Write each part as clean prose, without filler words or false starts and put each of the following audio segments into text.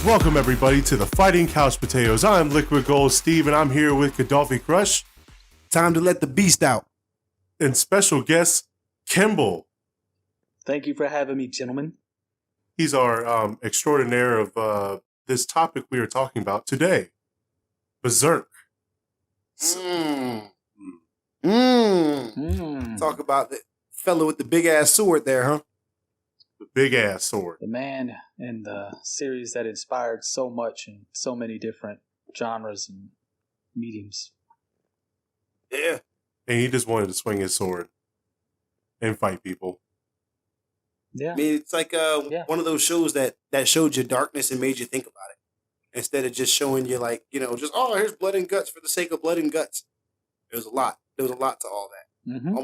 Welcome everybody to the Fighting Couch Potatoes. I'm Liquid Gold Steve and I'm here with Kadawfi Crush. Time to let the beast out. And special guest, Kimble. Thank you for having me, gentlemen. He's our extraordinaire of this topic we are talking about today. Berserk. Talk about the fellow with the big ass sword there, huh? The big ass sword. The man in the series that inspired so much in so many different genres and mediums. Yeah. And he just wanted to swing his sword and fight people. Yeah. I mean, it's like one of those shows that showed you darkness and made you think about it. Instead of just showing you like, just, here's blood and guts for the sake of blood and guts. There was a lot. There was a lot to all that. Mm-hmm.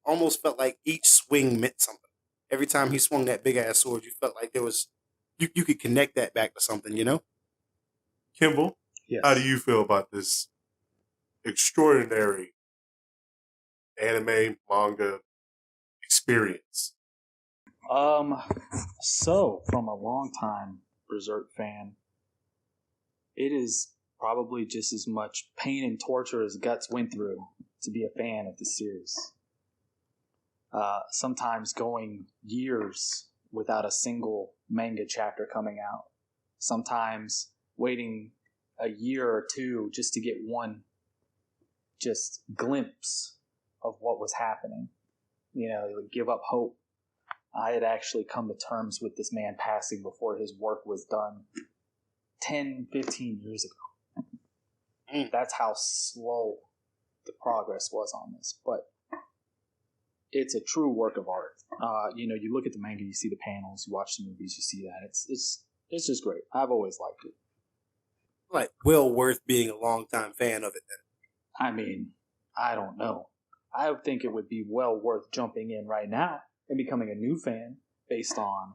Almost felt like each swing meant something. Every time he swung that big ass sword, you felt like there was, you could connect that back to something, Kimble, yes. How do you feel about this extraordinary anime, manga experience? So from a long time Berserk fan, it is probably just as much pain and torture as Guts went through to be a fan of the series. Sometimes going years without a single manga chapter coming out. Sometimes waiting a year or two just to get one just glimpse of what was happening. They would give up hope. I had actually come to terms with this man passing before his work was done 10, 15 years ago. That's how slow the progress was on this. But it's a true work of art. You look at the manga, you see the panels, you watch the movies, you see that. It's just great. I've always liked it. Like, well worth being a longtime fan of it then. I mean, I don't know. I would think it would be well worth jumping in right now and becoming a new fan based on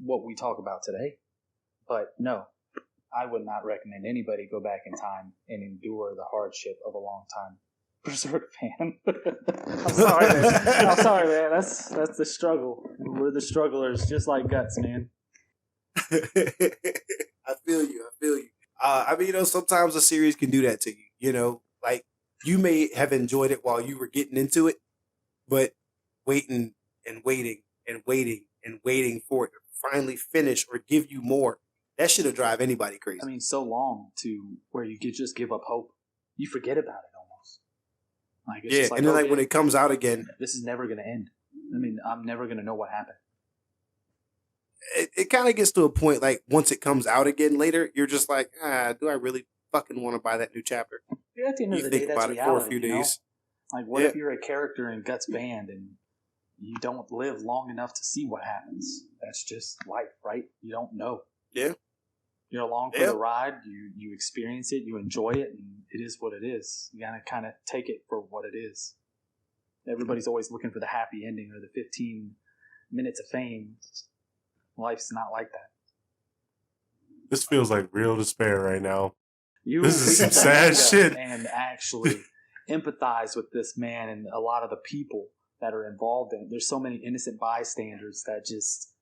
what we talk about today. But no, I would not recommend anybody go back in time and endure the hardship of a long-time Berserk fan. I'm sorry, man. That's the struggle. We're the strugglers, just like Guts, man. I feel you. Sometimes a series can do that to you. Like you may have enjoyed it while you were getting into it, but waiting and waiting and waiting and waiting for it to finally finish or give you more, that should have drive anybody crazy. I mean, so long to where you could just give up hope. You forget about it almost. And then when it comes out again, this is never going to end. I mean, I'm never going to know what happened. It kind of gets to a point, like, once it comes out again later, you're just like, do I really fucking want to buy that new chapter? Yeah, at the end of the day, that's reality, for a few days. Like, what if you're a character in Guts' band and you don't live long enough to see what happens? That's just life, right? You don't know. Yeah. You're along for the ride. You experience it. You enjoy it, and it is what it is. You gotta kind of take it for what it is. Everybody's always looking for the happy ending or the 15 minutes of fame. Life's not like that. This feels like real despair right now. This is some sad shit. And actually empathize with this man and a lot of the people that are involved in it. There's so many innocent bystanders that just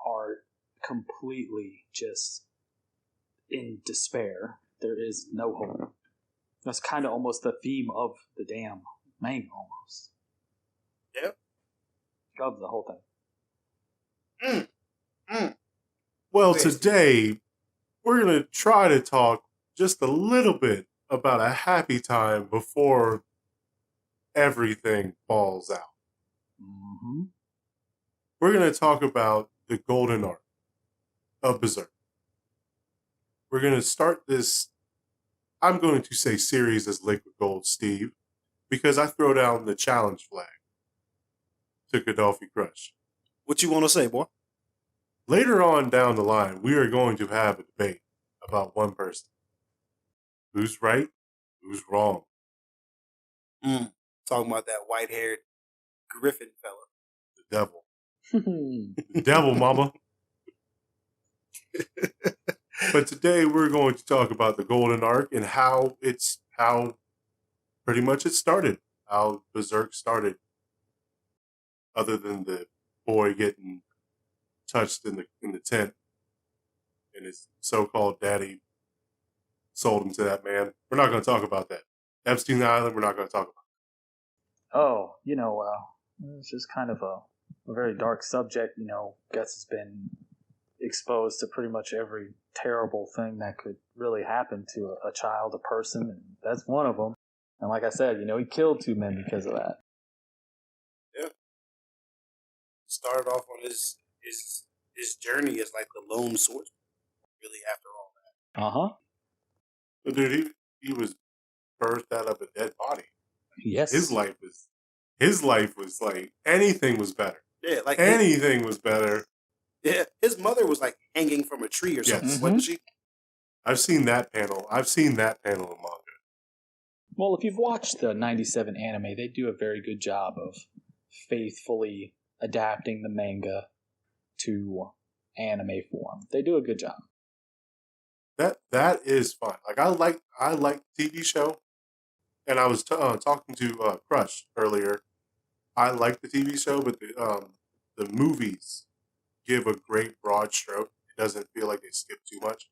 are completely just in despair. There is no hope. That's kind of almost the theme of the damn manga almost. Yep. Of the whole thing. Well, today we're going to try to talk just a little bit about a happy time before everything falls out. Mm-hmm. We're going to talk about the golden arc of Berserk. We're going to start this, I'm going to say series as Liquid Gold Steve, because I throw down the challenge flag to Kadawfi Crush. What you want to say, boy? Later on down the line, we are going to have a debate about one person. Who's right? Who's wrong? Talking about that white-haired Griffin fella. The devil. The devil, mama. But today we're going to talk about the golden arc and how pretty much it started. How Berserk started. Other than the boy getting touched in the tent and his so-called daddy sold him to that man. We're not going to talk about that. Epstein Island, we're not going to talk about. Oh, it's just kind of a very dark subject. Guts has been exposed to pretty much every terrible thing that could really happen to a child, a person, and that's one of them. And like I said, he killed 2 men because of that. Yeah. Started off on his journey as like the lone swordsman. Really, after all that. Uh-huh. But dude, he was birthed out of a dead body. Yes. His life was like anything was better. Yeah, like anything was better. Yeah, his mother was like hanging from a tree or something, Yes. wasn't she? I've seen that panel. in manga. Well, if you've watched the 97 anime, they do a very good job of faithfully adapting the manga to anime form. They do a good job. That is fun. Like I like the TV show, and I was talking to Crush earlier. I like the TV show, but the movies give a great broad stroke. It doesn't feel like they skip too much,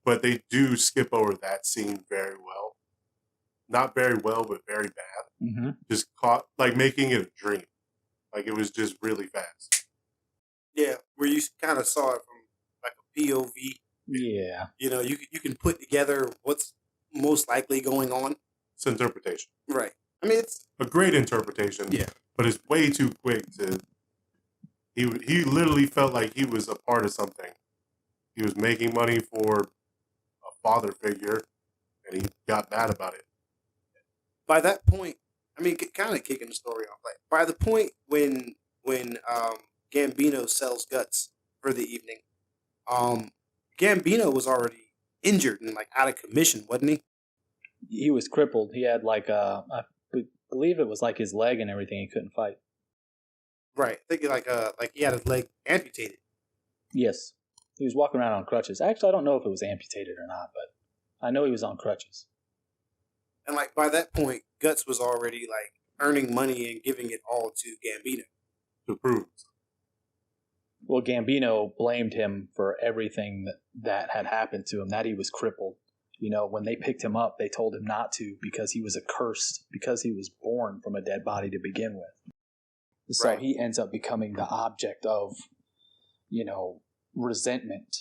but they do skip over that scene very well. Not very well, but very bad. Mm-hmm. Just caught like making it a dream. Like it was just really fast. Yeah, where you kind of saw it from like a POV. Yeah. You can put together what's most likely going on. It's interpretation. Right. I mean, it's a great interpretation. Yeah. But it's way too quick to. He literally felt like he was a part of something. He was making money for a father figure, and he got mad about it. By that point, I mean, kind of kicking the story off. Like by the point when Gambino sells Guts for the evening, Gambino was already injured and like out of commission, wasn't he? He was crippled. He had like I believe it was like his leg and everything. He couldn't fight. Right. I think like he had his leg amputated. Yes. He was walking around on crutches. Actually, I don't know if it was amputated or not, but I know he was on crutches. And like by that point, Guts was already like earning money and giving it all to Gambino to prove. Well, Gambino blamed him for everything that had happened to him, that he was crippled. When they picked him up, they told him not to because he was accursed, because he was born from a dead body to begin with. So Right. he ends up becoming the object of, resentment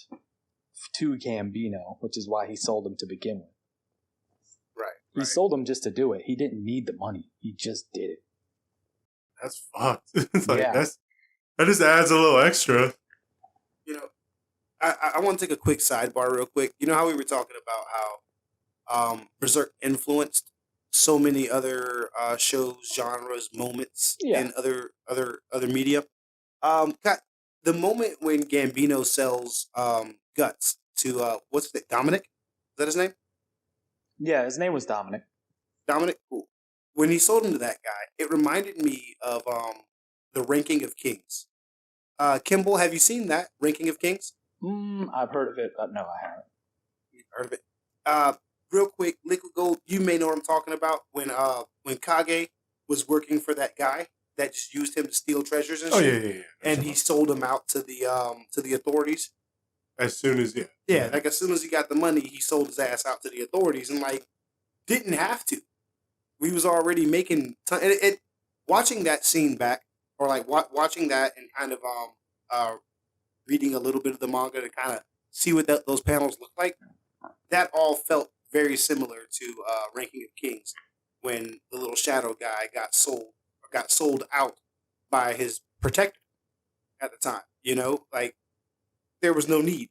to Gambino, which is why he sold him to begin with. Right. He sold him just to do it. He didn't need the money. He just did it. That's fucked. It's like Yeah. that just adds a little extra. I want to take a quick sidebar real quick. You know how we were talking about how Berserk influenced so many other shows, genres, moments in other media. The moment when Gambino sells Guts to what's it, Dominic? Is that his name? Yeah, his name was Dominic. Dominic? Cool. When he sold him to that guy, it reminded me of the Ranking of Kings. Kimble, have you seen that Ranking of Kings? I've heard of it, but no, I haven't. Heard of it? Real quick, Liquid Gold. You may know what I'm talking about. When Kage was working for that guy that just used him to steal treasures and shit. Yeah. And he sold him out to the authorities. As soon as like as soon as he got the money, he sold his ass out to the authorities and like didn't have to. We was already making watching that scene back, or like watching that and kind of reading a little bit of the manga to kind of see what those panels look like. That all felt very similar to Ranking of Kings when the little shadow guy got sold out by his protector at the time. Like there was no need.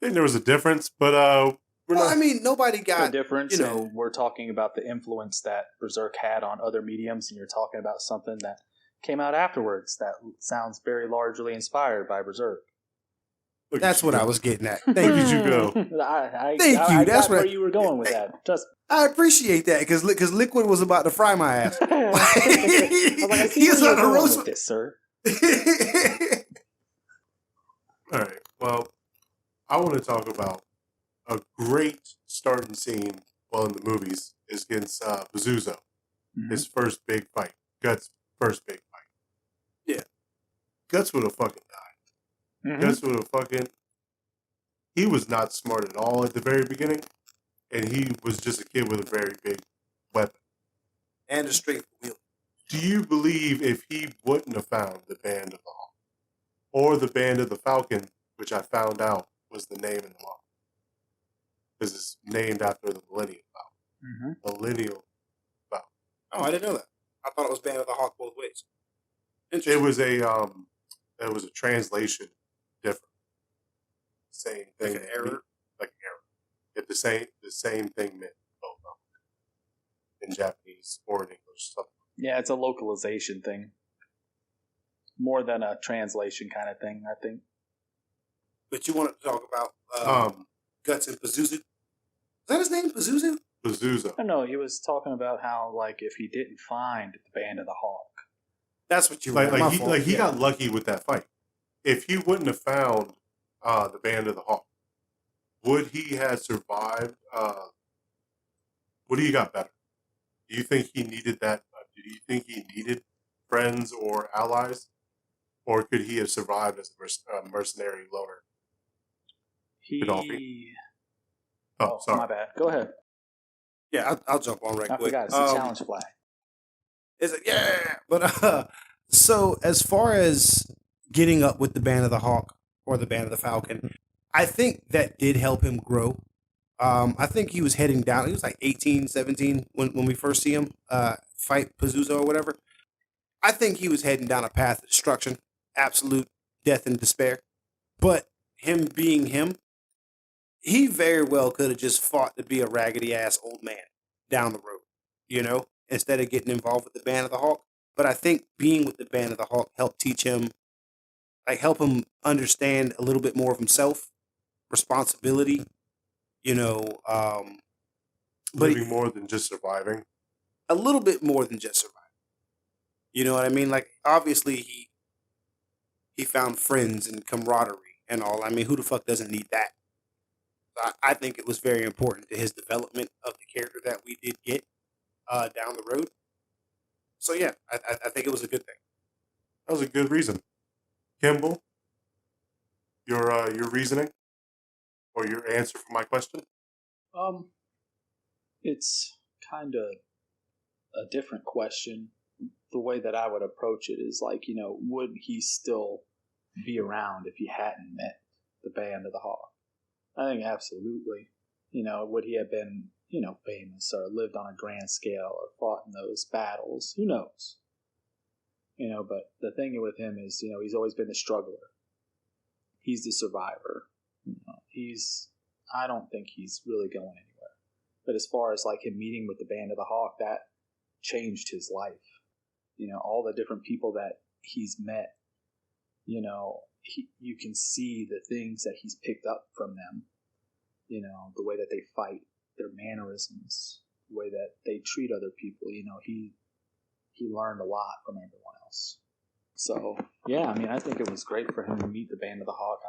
I think there was a difference, but I mean, nobody got a difference. And we're talking about the influence that Berserk had on other mediums, and you're talking about something that came out afterwards that sounds very largely inspired by Berserk. That's what I was getting at. Thank you. You go. Thank you. I That's got where you were going with that. Just I appreciate that because Liquid was about to fry my ass. I was like, I see He's where on you're the going roast with this, sir. All right. Well, I want to talk about a great starting scene. Well, in the movies, is against Pazuzu. His first big fight. Guts' first big fight. Yeah. Guts would have fucking died. Guts would have fucking he was not smart at all at the very beginning, and he was just a kid with a very big weapon. And a straight wheel. Do you believe if he wouldn't have found the Band of the Hawk, or the Band of the Falcon, which I found out was the name in the manga, because it's named after the Millennium Falcon. Millennial Falcon. Oh, I didn't know that. I thought it was Band of the Hawk both ways. It was a translation difference. Same thing. Like an error? Like an error. If the same thing meant both of them in Japanese or in English. Something. Yeah, it's a localization thing. More than a translation kind of thing, I think. But you wanted to talk about Guts and Pazuzu? Is that his name, Pazuzu? Pazuzu. I know, he was talking about how, like, if he didn't find the Band of the Hawk. That's what you were he got lucky with that fight. If he wouldn't have found the Band of the Hawk, would he have survived? Would he got better? Do you think he needed that? Do you think he needed friends or allies? Or could he have survived as a mercenary loner? Kadawfi? Oh, sorry. My bad. Go ahead. Yeah, I'll jump on right I quick. forgot, it's a challenge flag. It's like, yeah! But, so as far as getting up with the Band of the Hawk or the Band of the Falcon, I think that did help him grow. I think he was heading down. He was like 18, 17 when we first see him fight Pazuzu or whatever. I think he was heading down a path of destruction, absolute death and despair. But him being him, he very well could have just fought to be a raggedy ass old man down the road, you know, instead of getting involved with the Band of the Hawk. But I think being with the Band of the Hawk helped teach him, like help him understand a little bit more of himself, responsibility, you know, Living more than just surviving. A little bit more than just surviving. You know what I mean? Like, obviously, he found friends and camaraderie and all. I mean, who the fuck doesn't need that? I think it was very important to his development of the character that we did get down the road. So yeah, I think it was a good thing. That was a good reason. Kimble, your reasoning or your answer for my question? It's kind of a different question. The way that I would approach it is like, you know, would he still be around if he hadn't met the Band of the Hawk? I think absolutely. You know, would he have been, you know, famous or lived on a grand scale or fought in those battles? Who knows? You know, but the thing with him is, you know, he's always been the struggler. He's the survivor. You know, I don't think he's really going anywhere. But as far as like him meeting with the Band of the Hawk, that changed his life. You know, all the different people that he's met, you know, you can see the things that he's picked up from them. You know, the way that they fight, their mannerisms, the way that they treat other people. You know, he learned a lot from everyone else. So, yeah, I mean, I think it was great for him to meet the Band of the Hawk.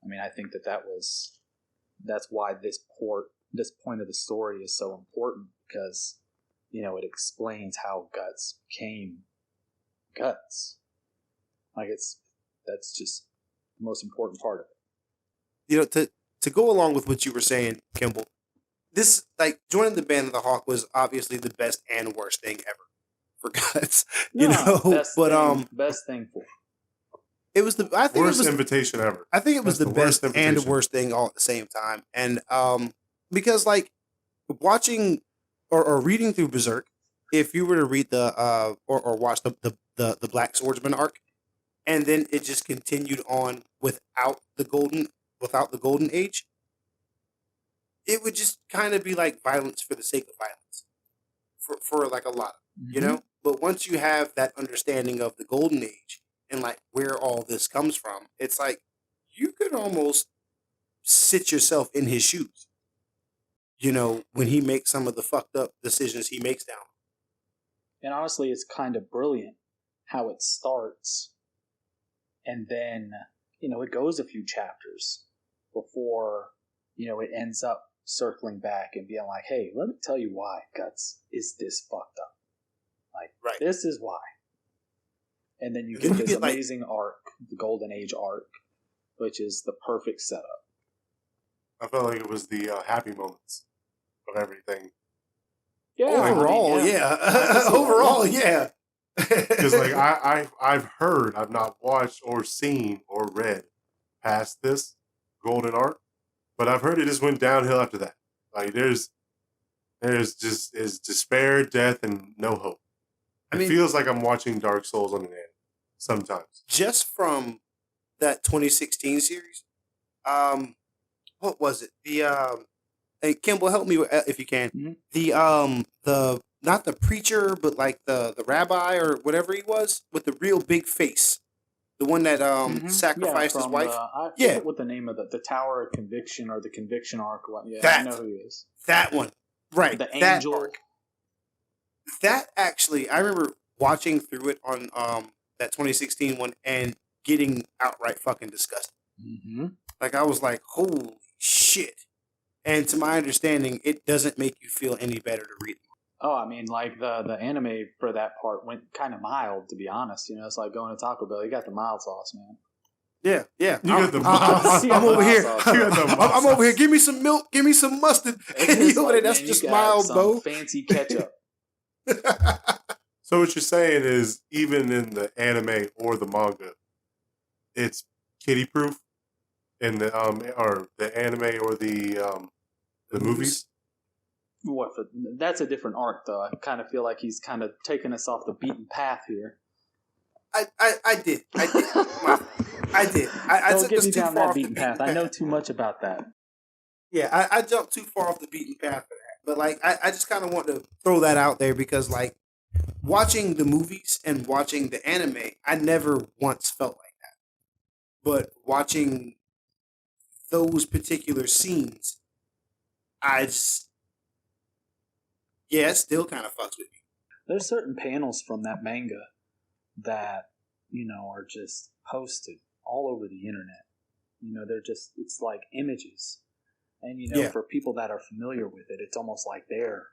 I mean, I think that's why this point of the story is so important, because, you know, it explains how Guts became Guts. Like, that's just the most important part of it. You know, to go along with what you were saying, Kimble, this, like, joining the Band of the Hawk was obviously the best and worst thing ever for Guts. You know, best thing for him. It was the worst invitation ever. I think it was the best and the worst thing all at the same time. And because like watching or reading through Berserk, if you were to read the or watch the Black Swordsman arc, and then it just continued on without the golden age, it would just kind of be like violence for the sake of violence for like a lot, you know. But once you have that understanding of the golden age and like where all this comes from, it's like you could almost sit yourself in his shoes, you know, when he makes some of the fucked up decisions he makes down. And honestly, it's kind of brilliant how it starts, and then, you know, it goes a few chapters before, you know, it ends up circling back and being like, hey, let me tell you why Guts is this fucked up. Like, right. This is why. And then you get this amazing arc, the Golden Age arc, which is the perfect setup. I felt like it was the happy moments of everything. Yeah, Overall, I mean, yeah. I can see that, Overall, yeah. Because like I've heard, I've not watched or seen or read past this golden arc, but I've heard it just went downhill after that. Like there's just is despair, death, and no hope. I It mean, feels like I'm watching Dark Souls on an end sometimes. just from that 2016 series, what was it? Hey Kimble, help me if you can. Mhm. The not the preacher, but like the rabbi or whatever he was with the real big face, the one that Yeah, sacrificed his from wife. I Yeah. forget what the name of the Tower of Conviction or the Conviction Arc. Yeah, I That. know who he is. That one, right? The that Angel. arc. That actually, I remember watching through it on that 2016 one and getting outright fucking disgusted. Mm-hmm. Like I was like, holy shit. And to my understanding, it doesn't make you feel any better to read them. Oh, I mean, like the anime for that part went kind of mild, to be honest. You know, it's like going to Taco Bell. You got the mild sauce, man. Yeah. You got the I'm over here. You got the I'm over here. Give me some milk. Give me some mustard. It's And just you over like, there, that's man, just you got mild, some bro. fancy ketchup. So what you're saying is, even in the anime or the manga, it's kiddie proof in the or the anime or the movies. What? That's a different arc, though. I kind of feel like he's kind of taking us off the beaten path here. I did. I did. I Don't took get us me too down far that off the beaten path. I know too much about that. Yeah, I jumped too far off the beaten path for that. But like I just kind of want to throw that out there because like watching the movies and watching the anime, I never once felt like that. But watching those particular scenes, I just it still kind of fucks with me. There's certain panels from that manga that, you know, are just posted all over the internet. You know, they're just, it's like images. And, you know, Yeah. for people that are familiar with it, it's almost like they're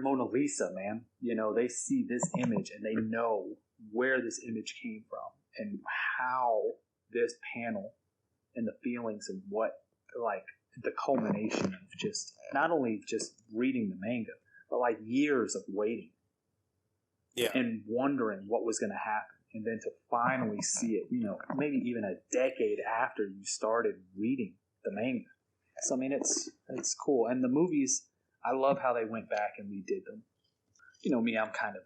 Mona Lisa, man. You know, they see this image and they know where this image came from and how this panel and the feelings and what, like, the culmination of just, not only just reading the manga, but like years of waiting. Yeah. And wondering what was going to happen. And then to finally see it, you know, maybe even a decade after you started reading the manga. So, I mean, it's cool. And the movies, I love how they went back and redid them. You know me, I'm kind of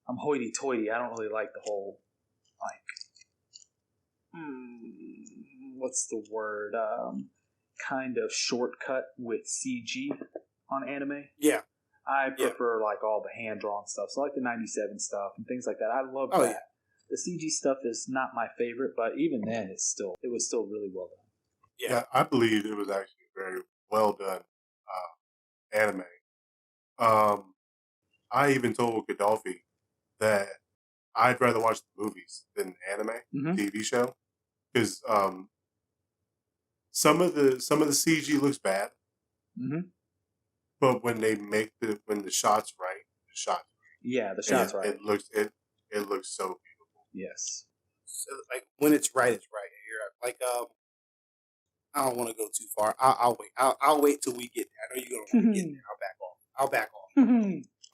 I'm hoity-toity. I don't really like the whole, like, what's the word? Kind of shortcut with CG on anime. Yeah. I prefer like all the hand-drawn stuff. So like the 97 stuff and things like that. I love that. Yeah. The CG stuff is not my favorite, but even then it was still really well done. Yeah, I believe it was actually a very well done anime. I even told Kadawfi that I'd rather watch the movies than the anime TV show because some of the CG looks bad, but when they make when the shots right, Yeah, the shots right. It looks so beautiful. Yes. So, like when it's right, it's right. You're like I don't want to go too far. I'll wait. I'll wait till we get there. I know you're gonna want to get there. I'll back off.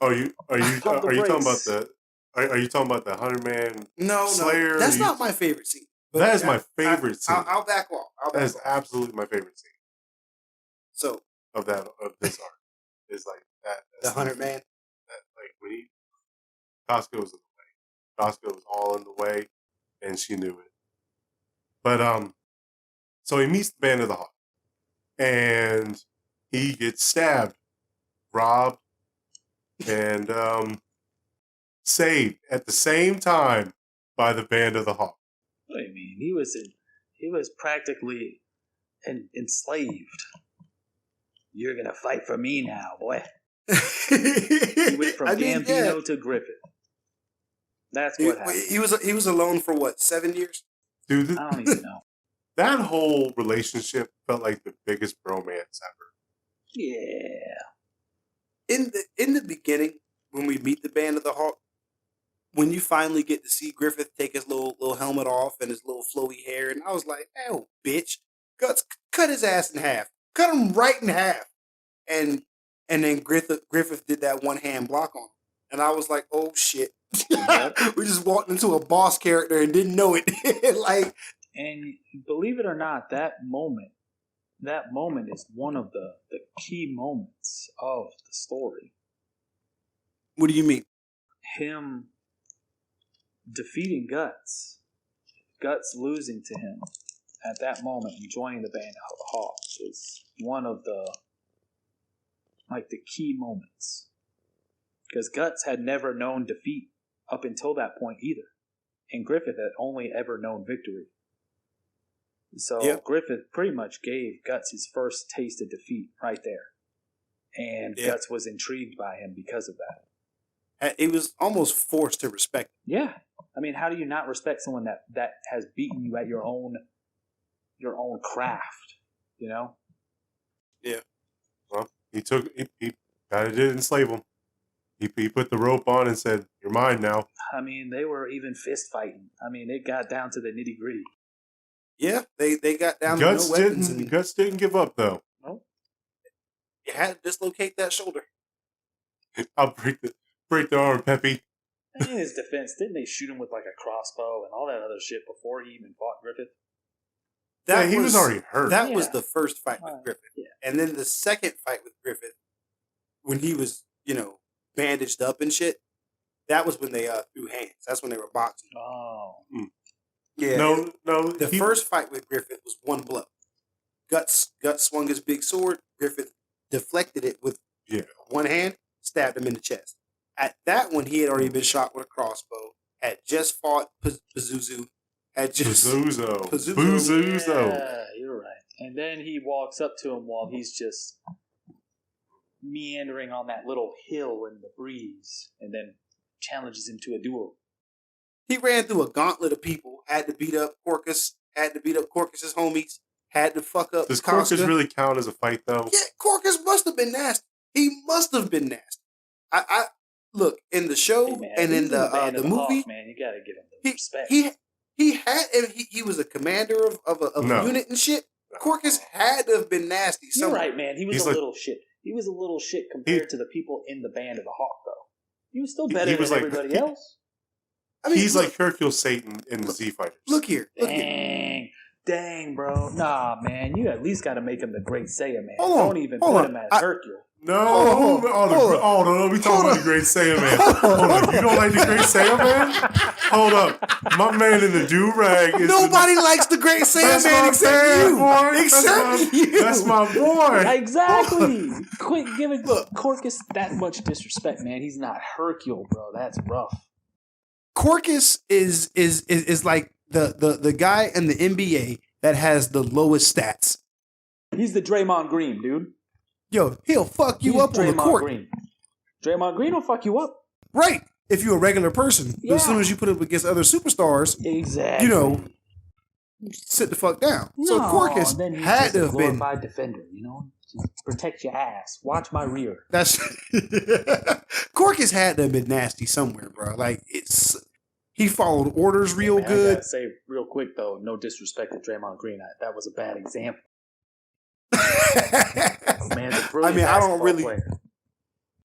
Are you Pump the talking about brakes. the are you talking about the 100-man No, Slayer? that's not my favorite scene. But That is my favorite scene. I'll back off. That is absolutely my favorite scene So of this art. It's like that. the 100 man. Like when Costco was in the way. Costco was all in the way, and she knew it. But so he meets the Band of the Hawk, and he gets stabbed, robbed, and saved at the same time by the Band of the Hawk. What do you mean? He was practically enslaved. You're gonna fight for me now, boy. He went from Gambino to Griffith. That's what happened. He was alone for what, 7 years? Dude, I don't even know. that whole relationship felt like the biggest bromance ever. Yeah. In the beginning, when we meet the Band of the Hawk, when you finally get to see Griffith take his little helmet off and his little flowy hair, and I was like, "Oh, bitch, cut his ass in half. Cut him right in half. And then Griffith did that one hand block on him. And I was like, oh shit. We just walked into a boss character and didn't know it. Like, and believe it or not, that moment is one of the key moments of the story. what do you mean? Him defeating Guts losing to him at that moment and joining the band of Hawks is one of the key moments. Because Guts had never known defeat up until that point either. And Griffith had only ever known victory. So Griffith pretty much gave Guts his first taste of defeat right there. And Guts was intrigued by him because of that. He was almost forced to respect him. Yeah. I mean, how do you not respect someone that has beaten you at your own craft, you know? Yeah. Well, he kind of did enslave him. He put the rope on and said, "You're mine now." I mean, they were even fist fighting. I mean, it got down to the nitty gritty. Yeah, they got down Guts to no weapons. Guts didn't give up though. Nope. You had to dislocate that shoulder. I'll break the arm, Peppy. And in his defense, didn't they shoot him with like a crossbow and all that other shit before he even fought Griffith? He was already hurt. That was the first fight with Griffith. Yeah. And then the second fight with Griffith, when he was, bandaged up and shit, that was when they threw hands. That's when they were boxing. Oh. Yeah. No. The first fight with Griffith was one blow. Guts swung his big sword. Griffith deflected it with one hand, stabbed him in the chest. At that one, he had already been shot with a crossbow, had just fought Pazuzu, Pazuzu. Yeah, you're right. And then he walks up to him while he's just meandering on that little hill in the breeze, and then challenges him to a duel. He ran through a gauntlet of people, had to beat up Corcus, had to beat up Corcus's homies, had to fuck up Does Casca. Corcus really count as a fight, though? Yeah, Corcus must have been nasty. He must have been nasty. I look, in the show and in the movie, Hawk, man, you gotta give him the respect. He was a commander of a unit and shit. Corcus had to have been nasty. You're right, man. He was a like, little shit. He was a little shit compared to the people in the band of the Hawk, though. He was still better than everybody else. I mean, he's like Hercule Satan in the Z Fighters. Look here. Dang, bro. Nah, man. You at least got to make him the Great Saiyan, man. Hold Don't even put him as Hercule. No, don't be talking about the Great Saiyan Man. Hold on, you don't like the Great Saiyan Man? Hold up, my man in the do-rag is... Nobody likes the Great Saiyan Man except you. Boy. Except you. That's my boy. Exactly. Quit giving Corcus that much disrespect, man. He's not Hercule, bro. That's rough. Corcus is like the guy in the NBA that has the lowest stats. He's the Draymond Green, dude. Yo, he'll fuck you up on the court. Green. Draymond Green will fuck you up. Right. If you're a regular person. Yeah. But as soon as you put up against other superstars, exactly. Sit the fuck down. So Corcus had to have been a glorified defender, Just protect your ass. Watch my rear. That's Corcus had to have been nasty somewhere, bro. Like he followed orders real good. I gotta say real quick though, no disrespect to Draymond Green. That was a bad example. Man's a brilliant I don't really. player.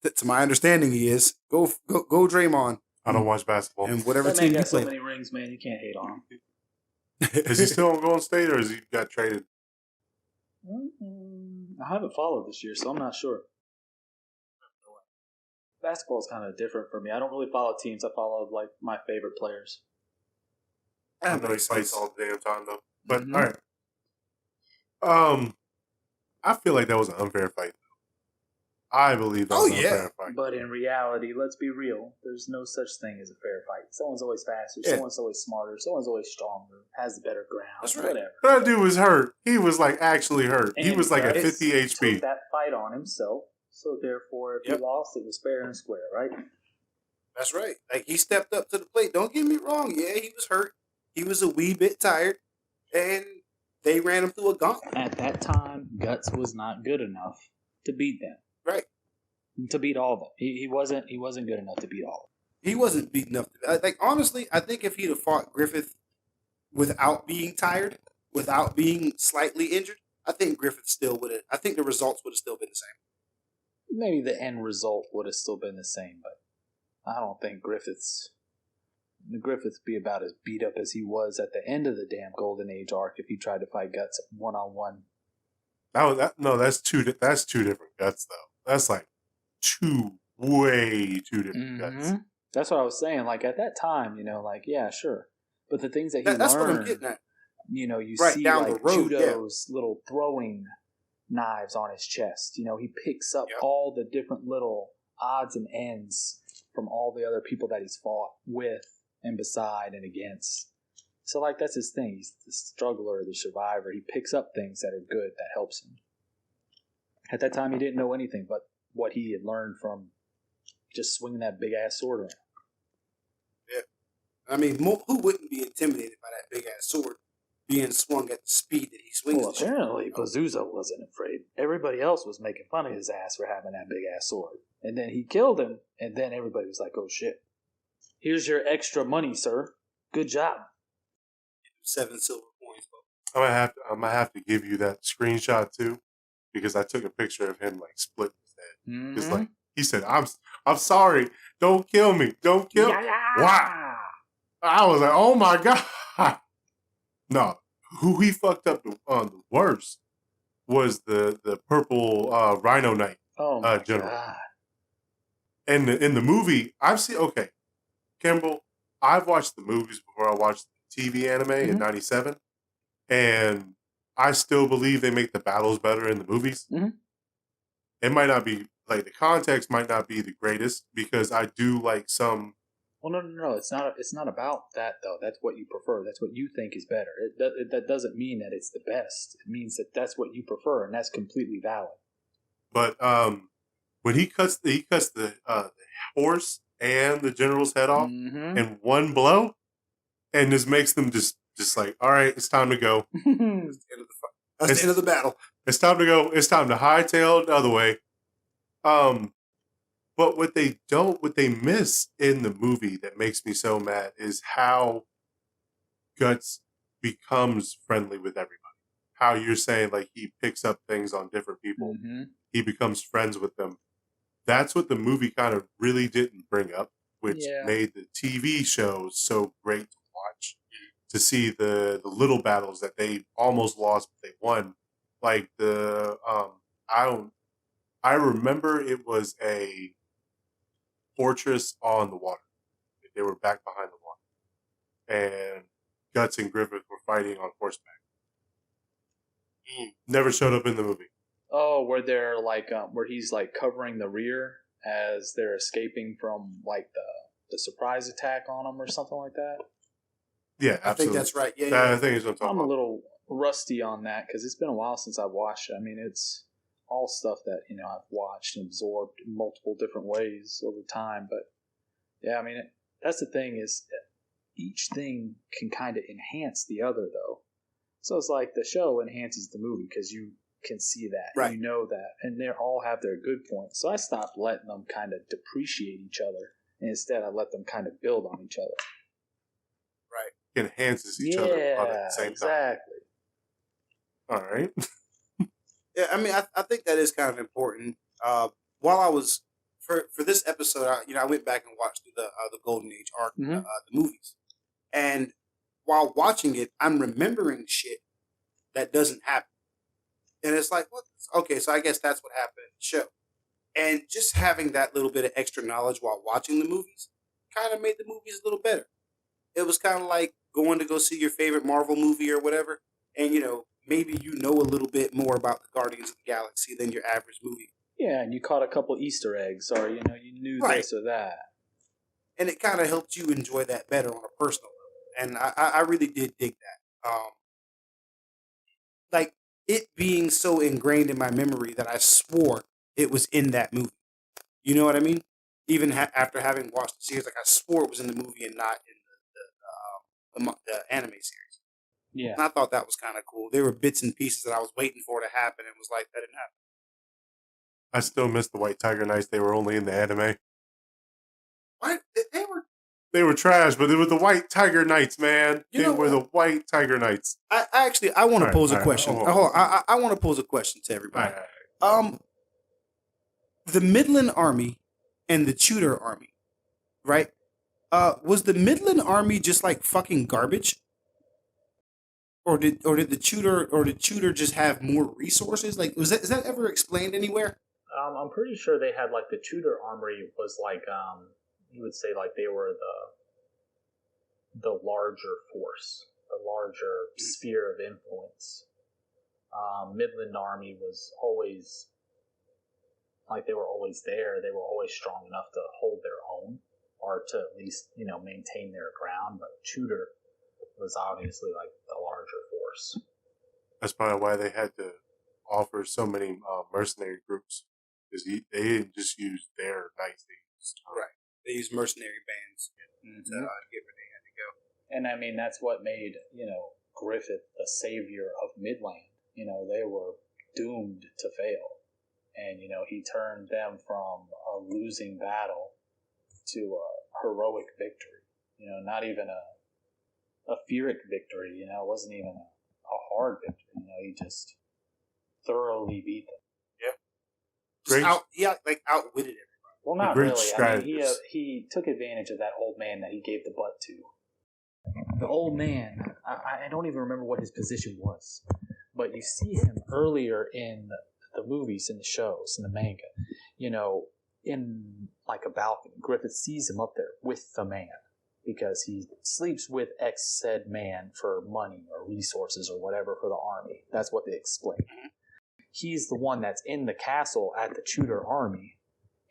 To my understanding, he is. Go, Draymond. I don't watch basketball. And whatever that team man you got play. so many rings, man. You can't hate on him. Is he still on Golden State, or has he got traded? I haven't followed this year, so I'm not sure. Basketball is kind of different for me. I don't really follow teams. I follow like my favorite players. I know he fights all the damn time though. But Mm-hmm. all right. I feel like that was an unfair fight. I believe that was an unfair fight. But in reality, let's be real. There's no such thing as a fair fight. Someone's always faster. Yeah. Someone's always smarter. Someone's always stronger. Has the better ground. That's right. Whatever. That dude was hurt. He was like actually hurt. He was like at 50 HP. Took that fight on himself. So therefore, if he lost, it was fair and square, right? That's right. Like he stepped up to the plate. Don't get me wrong. Yeah, he was hurt. He was a wee bit tired, and they ran him through a gauntlet. At that time, Guts was not good enough to beat them. Right. To beat all of them. He wasn't good enough to beat all of them. He wasn't beaten up. Like honestly, I think if he'd have fought Griffith without being tired, without being slightly injured, I think Griffith still would have. I think the results would have still been the same. Maybe the end result would have still been the same, but I don't think Griffiths be about as beat up as he was at the end of the damn Golden Age arc if he tried to fight Guts 1-on-1. That's two different Guts though. That's like way too different Guts. That's what I was saying. Like at that time, like yeah, sure, but the things that he That's learned, what I'm getting at. You Right see down like the road, Judo's little throwing knives on his chest. He picks up all the different little odds and ends from all the other people that he's fought with and beside and against. So like that's his thing. He's the struggler, the survivor. He picks up things that are good that helps him. At that time, he didn't know anything but what he had learned from just swinging that big ass sword around. Yeah, I mean, who wouldn't be intimidated by that big ass sword being swung at the speed that he swings? Well, apparently Pazuzu wasn't afraid. Everybody else was making fun of his ass for having that big ass sword, and then he killed him, and then everybody was like, "Oh shit! Here's your extra money, sir. Good job." 7 silver coins. I'm gonna have to give you that screenshot too, because I took a picture of him like splitting his head. Because like he said, I'm sorry. Don't kill me. Don't kill me. Wow. I was like, oh my God. No, who he fucked up the worst was the purple Rhino Knight general. God. And in the movie, Kimble, I've watched the movies before I watched the TV anime in '97, and I still believe they make the battles better in the movies. It might not be like the context might not be the greatest because I do like some. Well, no. It's not about that though. That's what you prefer. That's what you think is better. That doesn't mean that it's the best. It means that that's what you prefer, and that's completely valid. But when he cuts the horse and the general's head off in one blow, and just makes them just like, all right, it's time to go. That's the end of the battle. It's time to go. It's time to hightail the other way. But what they miss in the movie that makes me so mad is how Guts becomes friendly with everybody. How you're saying like he picks up things on different people. He becomes friends with them. That's what the movie kind of really didn't bring up, which made the TV show so great to watch. To see the little battles that they almost lost, but they won. Like I remember it was a fortress on the water. They were back behind the water, and Guts and Griffith were fighting on horseback. Never showed up in the movie. Oh, where they're like, where he's like covering the rear as they're escaping from like the surprise attack on them or something like that. Yeah, absolutely. I think that's right. Yeah. I think it's what I'm talking about. I'm a little rusty on that because it's been a while since I've watched it. I mean, it's all stuff that I've watched and absorbed in multiple different ways over time. But yeah, I mean, that's the thing is each thing can kind of enhance the other, though. So it's like the show enhances the movie because you can see that, right. You know that, and they all have their good points. So I stopped letting them kind of depreciate each other, and instead I let them kind of build on each other. Right. Enhances each other at the same time. Exactly. All right. Yeah, I mean, I think that is kind of important. While I was for this episode, I went back and watched the Golden Age arc, the movies, and while watching it, I'm remembering shit that doesn't happen, and it's like, what? Okay, so I guess that's what happened in the show, and just having that little bit of extra knowledge while watching the movies kind of made the movies a little better. It was kind of like going to go see your favorite Marvel movie or whatever, and maybe you know a little bit more about the Guardians of the Galaxy than your average movie. Yeah, and you caught a couple Easter eggs, or you knew this or that, and it kind of helped you enjoy that better on a personal level. And I really did dig that. Like it being so ingrained in my memory that I swore it was in that movie. You know what I mean? Even after having watched the series, like I swore it was in the movie and not in the anime series. Yeah, and I thought that was kind of cool. There were bits and pieces that I was waiting for to happen, and was like, that didn't happen. I still miss the White Tiger Knights. They were only in the anime. What? They were They were trash, but they were the White Tiger Knights, man. You They know were what? the White Tiger Knights. I want to All right, pose a all right, question. hold on. Hold on. I want to pose a question to All everybody. right, all right. The Midland Army and the Tudor Army, right? Was the Midland Army just like fucking garbage? Or did the Tudor just have more resources? Like, is that ever explained anywhere? I'm pretty sure they had like the Tudor armory was like you would say like they were the larger force, the larger sphere of influence. Midland Army was always like they were always there. They were always strong enough to hold their own, or to at least maintain their ground. But Tudor was obviously like the larger force. That's probably why they had to offer so many mercenary groups. Because they didn't just use their knights. Right. They used mercenary bands to get where they had to go. And I mean, that's what made, Griffith the savior of Midland. They were doomed to fail. And, he turned them from a losing battle to a heroic victory. Not even a Pyrrhic victory. It wasn't even a hard victory. He just thoroughly beat them. He outwitted everybody. Well, not great really. I mean, strategist. he took advantage of that old man that he gave the butt to. The old man, I don't even remember what his position was, but you see him earlier in the movies, in the shows, in the manga. In like a balcony, Griffith sees him up there with the man because he sleeps with ex said man for money or resources or whatever for the army. That's what they explain. He's the one that's in the castle at the Tudor army,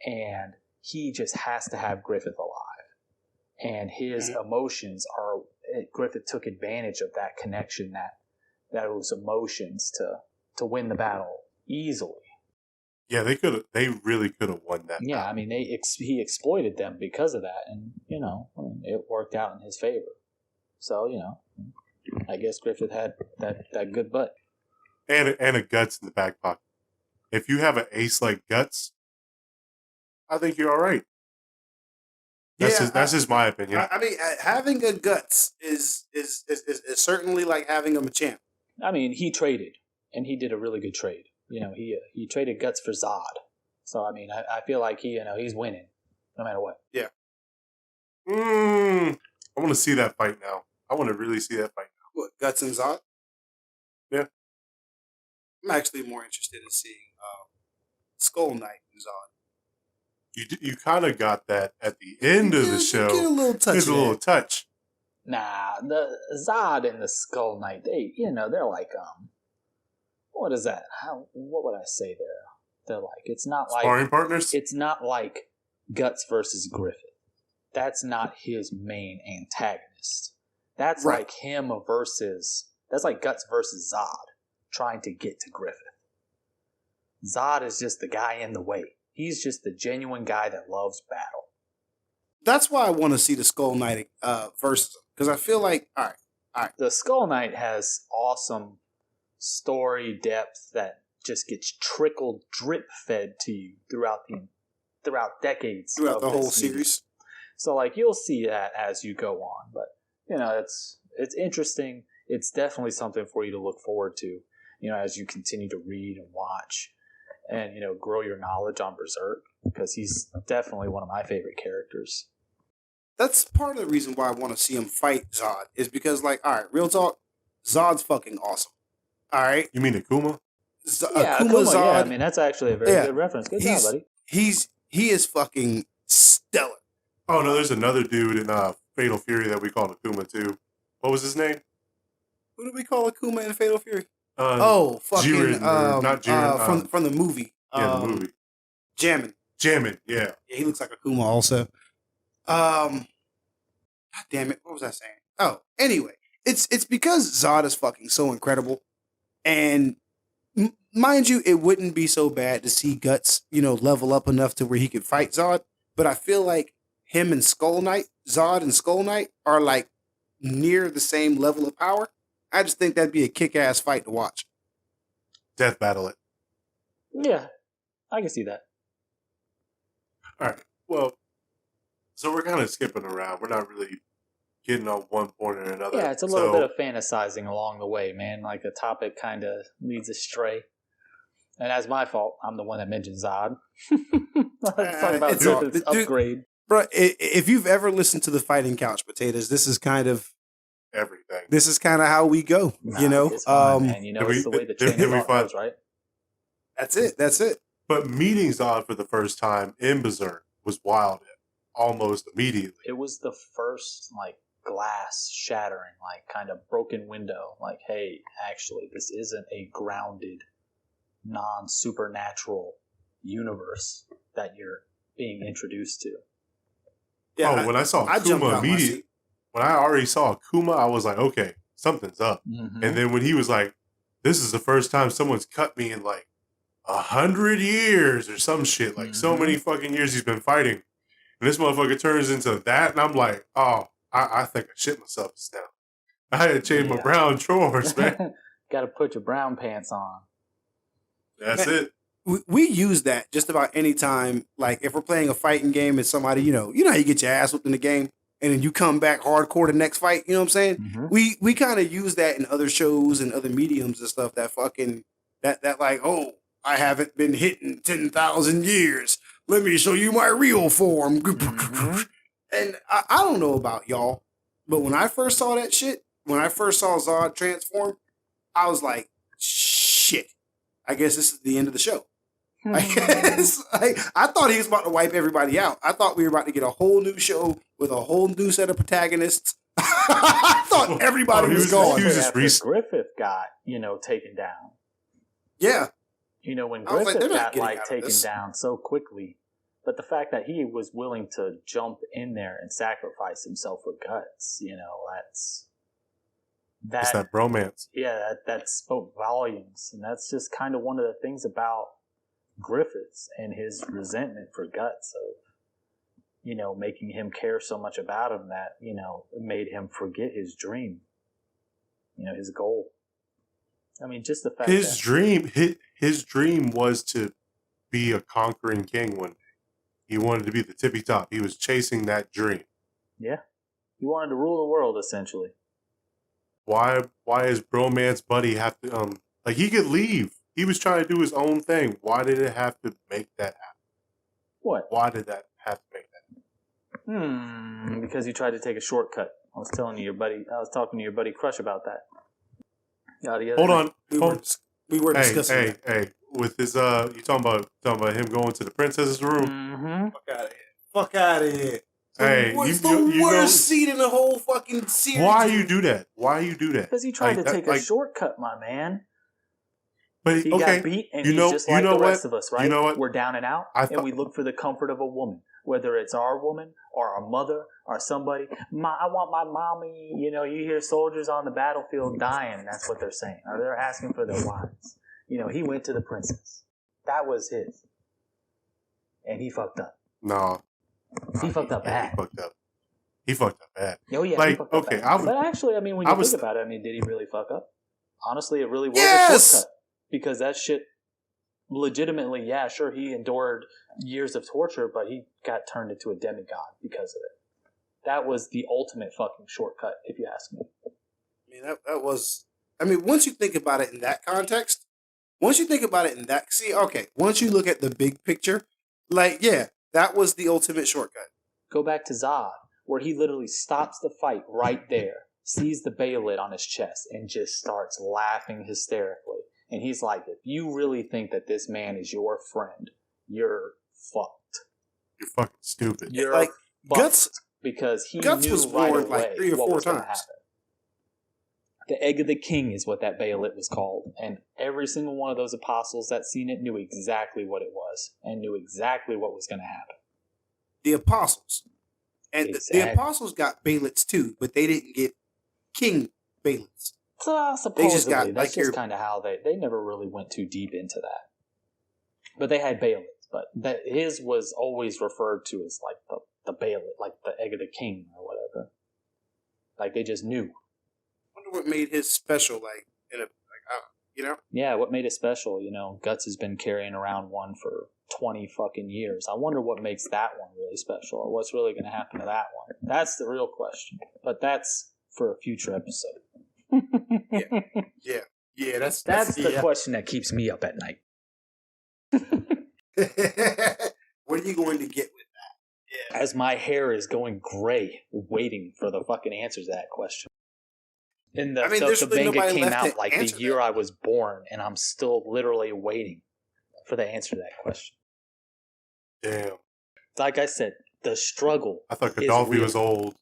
and he just has to have Griffith alive. And his emotions are, Griffith took advantage of that connection, those emotions to win the battle easily. Yeah, they really could have won that. Yeah, I mean, he exploited them because of that, and it worked out in his favor. So I guess Griffith had that good butt. And a Guts in the back pocket. If you have an ace like Guts, I think you're all right. That's just my opinion. I mean, having a Guts is certainly like having a Machamp. I mean, he traded, and he did a really good trade. He traded Guts for Zod. So I mean, I feel like he's winning no matter what. Yeah. I want to see that fight now. I want to really see that fight now. What, Guts and Zod? Yeah. I'm actually more interested in seeing Skull Knight and Zod. You kind of got that at the end of the show. Get a little touch. There's a little touch. Nah, the Zod and the Skull Knight, they're like what is that? What would I say there? They're like, it's not like sparring partners. It's not like Guts versus Griffith. That's not his main antagonist. That's right. like him versus. That's like Guts versus Zod trying to get to Griffith. Zod is just the guy in the way. He's just the genuine guy that loves battle. That's why I want to see the Skull Knight versus him, because I feel like all right. The Skull Knight has awesome story depth that just gets drip fed to you throughout decades, throughout the whole series. series. So like you'll see that as you go on, but it's interesting. It's definitely something for you to look forward to, as you continue to read and watch, and grow your knowledge on Berserk, because he's definitely one of my favorite characters. That's part of the reason why I want to see him fight Zod, is because, like, all right, real talk, Zod's fucking awesome. All right, You mean Akuma? Akuma Zod. Yeah, I mean that's actually a very good reference. Good job, buddy. He is fucking stellar. Oh no, there's another dude in Fatal Fury that we call Akuma too. What was his name? Who do we call Akuma in Fatal Fury? Fucking Jiren, not Jiren. From the movie. Yeah, the movie. Jammin', yeah. Yeah, he looks like Akuma also. God damn it, what was I saying? Oh, anyway, it's because Zod is fucking so incredible, and mind you, it wouldn't be so bad to see Guts, level up enough to where he could fight Zod. But I feel like him and Skull Knight, Zod and Skull Knight, are like near the same level of power. I just think that'd be a kick-ass fight to watch. Death battle it. Yeah, I can see that. All right. Well, So we're kind of skipping around. We're not really getting on one point or another. Yeah, it's a little bit of fantasizing along the way, man. Like the topic kind of leads astray. And that's my fault. I'm the one that mentioned Zod. Let's talk about Griffith's upgrade. Bro, if you've ever listened to the Fighting Couch Potatoes, this is kind of everything. This is kind of how we go, you know. It's fine, man. You know, it's the way the train of thought goes, right? That's it. But meeting Zod for the first time in Berserk was wild, almost immediately. It was the first like glass shattering, like kind of broken window. Like, hey, actually, this isn't a grounded, non-supernatural universe that you're being introduced to. Yeah, when I saw Kuma immediately, when I already saw Kuma, I was like, okay, something's up. Mm-hmm. And then when he was like, this is the first time someone's cut me in like 100 years or some shit, like so many fucking years he's been fighting. And this motherfucker turns into that, and I'm like, oh, I think I shit myself just now. I had to change my brown drawers, man. Got to put your brown pants on. That's it. We use that just about any time. Like if we're playing a fighting game and somebody, you know how you get your ass whooped in the game and then you come back hardcore the next fight. You know what I'm saying? Mm-hmm. We kind of use that in other shows and other mediums and stuff. That fucking that like, oh, I haven't been hit in 10,000 years. Let me show you my real form. Mm-hmm. And I don't know about y'all, but when I first saw that shit, when I first saw Zod transform, I was like, shit. I guess this is the end of the show. I guess I thought he was about to wipe everybody out. I thought we were about to get a whole new show with a whole new set of protagonists. I thought everybody was gone. Griffith got, taken down. Yeah. When Griffith got taken down so quickly, but the fact that he was willing to jump in there and sacrifice himself for Guts, that's that bromance. Yeah, that spoke volumes. And that's just kind of one of the things about Griffiths and his resentment for Guts of, making him care so much about him that, it made him forget his dream, his goal. I mean, just the fact his dream was to be a conquering king one day. He wanted to be the tippy top. He was chasing that dream. Yeah. He wanted to rule the world, essentially. Why is bromance buddy have to, he could leave. He was trying to do his own thing. Why did it have to make that happen? What? Why did that have to make that happen? Because he tried to take a shortcut. I was talking to your buddy Crush about that. Hold on. We were discussing that. Hey. With his you talking about him going to the princess's room? Mm-hmm. Fuck out of here. Hey, what's the worst scene in the whole fucking series? Why you do that? Because he tried to take a shortcut, my man. But he got beat, and he's just like the rest of us, right? You know what? We're down and out, and we look for the comfort of a woman, whether it's our woman or our mother or somebody. I want my mommy. You hear soldiers on the battlefield dying. That's what they're saying, or they're asking for their wives. He went to the princess. That was his, and he fucked up. No, he fucked up bad. He fucked up bad. Oh yeah, like he fucked up bad. But actually, when you think about it, did he really fuck up? Honestly, it really was a shortcut. Because that shit, legitimately, yeah, sure, he endured years of torture, but he got turned into a demigod because of it. That was the ultimate fucking shortcut, if you ask me. That was... once you think about it in that context, once you look at the big picture, that was the ultimate shortcut. Go back to Zod, where he literally stops the fight right there, sees the bayonet on his chest, and just starts laughing hysterically. And he's like, if you really think that this man is your friend, you're fucked. You're fucking stupid. You're fucked. Guts, because he Guts knew was right born away like 3 or 4 times. The egg of the king is what that bayonet was called. And every single one of those apostles that seen it knew exactly what it was and knew exactly what was going to happen. The apostles. And the apostles got baylets too, but they didn't get king baylets. Supposedly, that's just kind of how they never really went too deep into that. But they had baylets, but his was always referred to as like the bayonet, like the egg of the king or whatever. Like they just knew. I wonder what made his special, Yeah, what made it special? Guts has been carrying around one for 20 fucking years. I wonder what makes that one really special, or what's really going to happen to that one. That's the real question. But that's for a future episode. Yeah, that's the question that keeps me up at night. What are you going to get with that? Yeah. As my hair is going gray, waiting for the fucking answers to that question. And the really manga came out like the year that. I was born, and I'm still literally waiting for the answer to that question. Damn. Like I said, the struggle. I thought Kadawfi was old.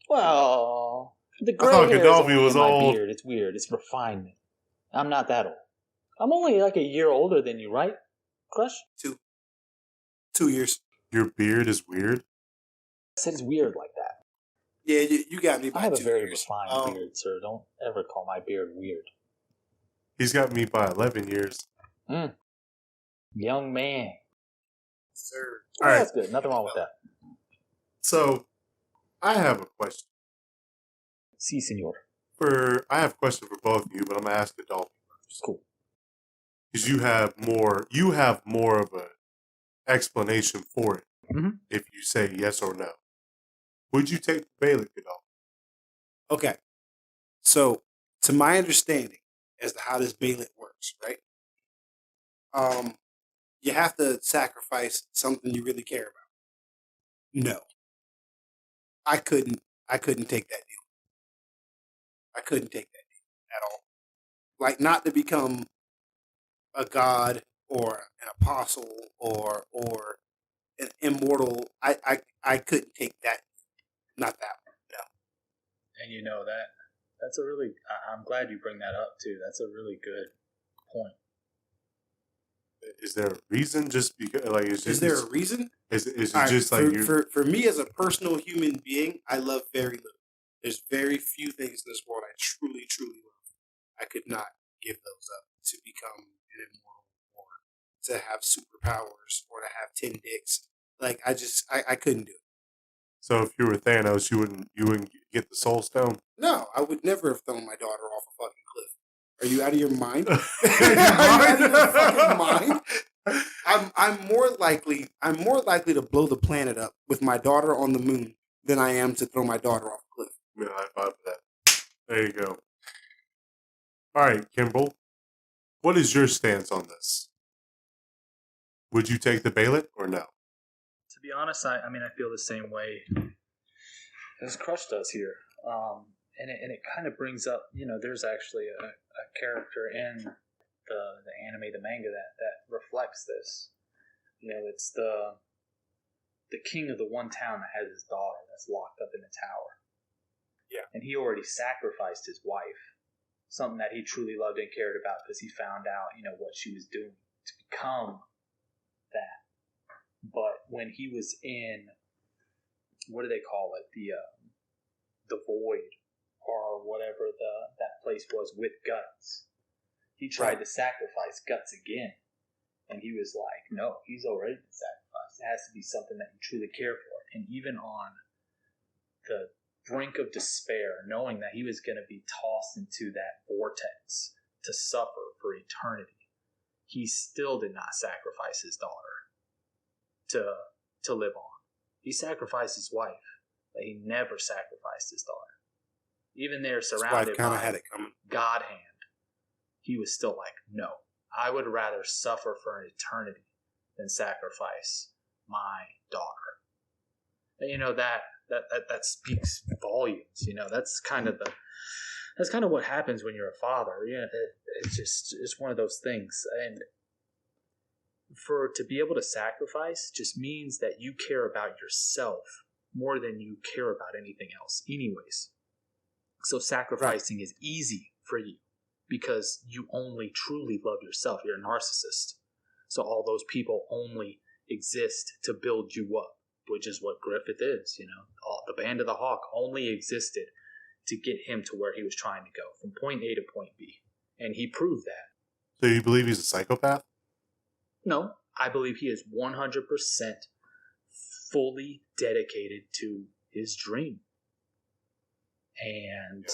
Well, the gray I thought hair Kadawfi is was in my old. beard. It's weird. It's refinement. I'm not that old. I'm only like a year older than you, right, Crush? 2 years. Your beard is weird? I said it's weird like that. Yeah, you got me by 2 years. I have a very refined beard, sir. Don't ever call my beard weird. He's got me by 11 years. Young man. Sir. All right. That's good. Nothing wrong with that. So, I have a question. Si, senor. I have a question for both of you, but I'm going to ask Kadawfi first. Cool. Because you have more of an explanation for it. Mm-hmm. If you say yes or no. Would you take the Bailiff, Kadawfi? Okay. So, to my understanding as to how this Bailiff works, right? You have to sacrifice something you really care about. No. I couldn't take that deal. I couldn't take that deal at all. Like, not to become a god or an apostle or an immortal. I couldn't take that. Not that one. No. And you know that's a really. I'm glad you bring that up too. That's a really good point. Is there a reason? Just because, like, is there a reason? Is it right, just like for me as a personal human being? I love very little. There's very few things in this world I truly, truly love. I could not give those up to become an immortal or to have superpowers or to have 10 dicks. Like, I couldn't do it. So if you were Thanos, you wouldn't get the Soul Stone? No, I would never have thrown my daughter off a fucking cliff. Are you out of your mind? Are you out of your fucking mind? I'm more likely to blow the planet up with my daughter on the moon than I am to throw my daughter off a cliff. Yeah, high five for that. There you go. All right, Kimble. What is your stance on this? Would you take the Bailiff or no? To be honest, I feel the same way as Crush does here. And it kind of brings up, there's actually a character in the anime, the manga that reflects this. It's the king of the one town that has his daughter that's locked up in a tower. Yeah. And he already sacrificed his wife, something that he truly loved and cared about because he found out, what she was doing to become that. But when he was in, what do they call it? The void or whatever that place was with Guts. He tried to sacrifice Guts again. And he was like, no, he's already been sacrificed. It has to be something that you truly care for. And even on the brink of despair, knowing that he was going to be tossed into that vortex to suffer for eternity, he still did not sacrifice his daughter to live on. He sacrificed his wife, but he never sacrificed his daughter. Even there, surrounded by God hand, he was still like, no, I would rather suffer for an eternity than sacrifice my daughter. And that speaks volumes. That's kind of what happens when you're a father. It's one of those things. And to be able to sacrifice just means that you care about yourself more than you care about anything else anyways. So sacrificing is easy for you because you only truly love yourself. You're a narcissist. So all those people only exist to build you up, which is what Griffith is. The Band of the Hawk only existed to get him to where he was trying to go, from point A to point B. And he proved that. So you believe he's a psychopath? No, I believe he is 100% fully dedicated to his dream. And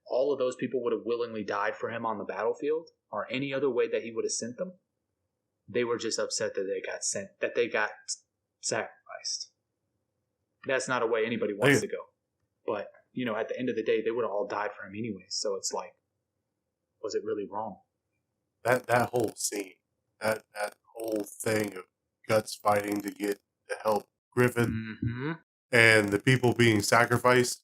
all of those people would have willingly died for him on the battlefield, or any other way that he would have sent them. They were just upset that they got sacrificed. That's not a way anybody wants to go. But, at the end of the day, they would have all died for him anyway. So it's like, was it really wrong? That whole scene, that whole thing of Guts fighting to help Griffith and the people being sacrificed,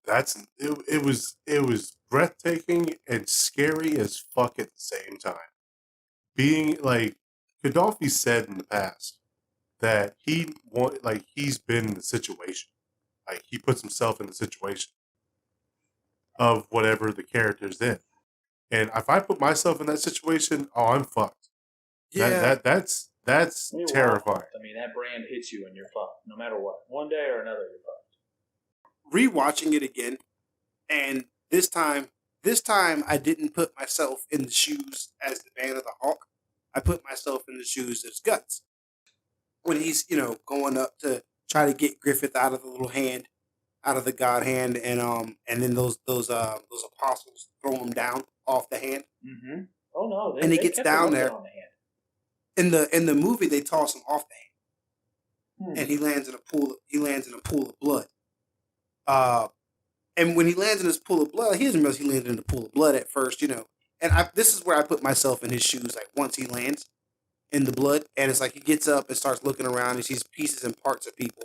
it was breathtaking and scary as fuck at the same time. Being like Kadawfi said in the past that he's been in the situation. Like he puts himself in the situation of whatever the character's in. And if I put myself in that situation, I'm fucked. Yeah. That's terrifying. I mean, that brand hits you and you're fucked. No matter what. One day or another, you're fucked. Rewatching it again, and this time I didn't put myself in the shoes as the Man of the Hawk. I put myself in the shoes as Guts. When he's, going up to try to get Griffith out of the little hand, out of the God hand, and then those apostles throw him down off the hand. Mm-hmm. Oh no! And he gets down there. On the hand. In the movie, they toss him off the hand, and he lands in a pool. He lands in a pool of blood. And when he lands in this pool of blood, he doesn't realize he landed in the pool of blood at first, And this is where I put myself in his shoes. Like once he lands in the blood, and it's like he gets up and starts looking around, and sees pieces and parts of people,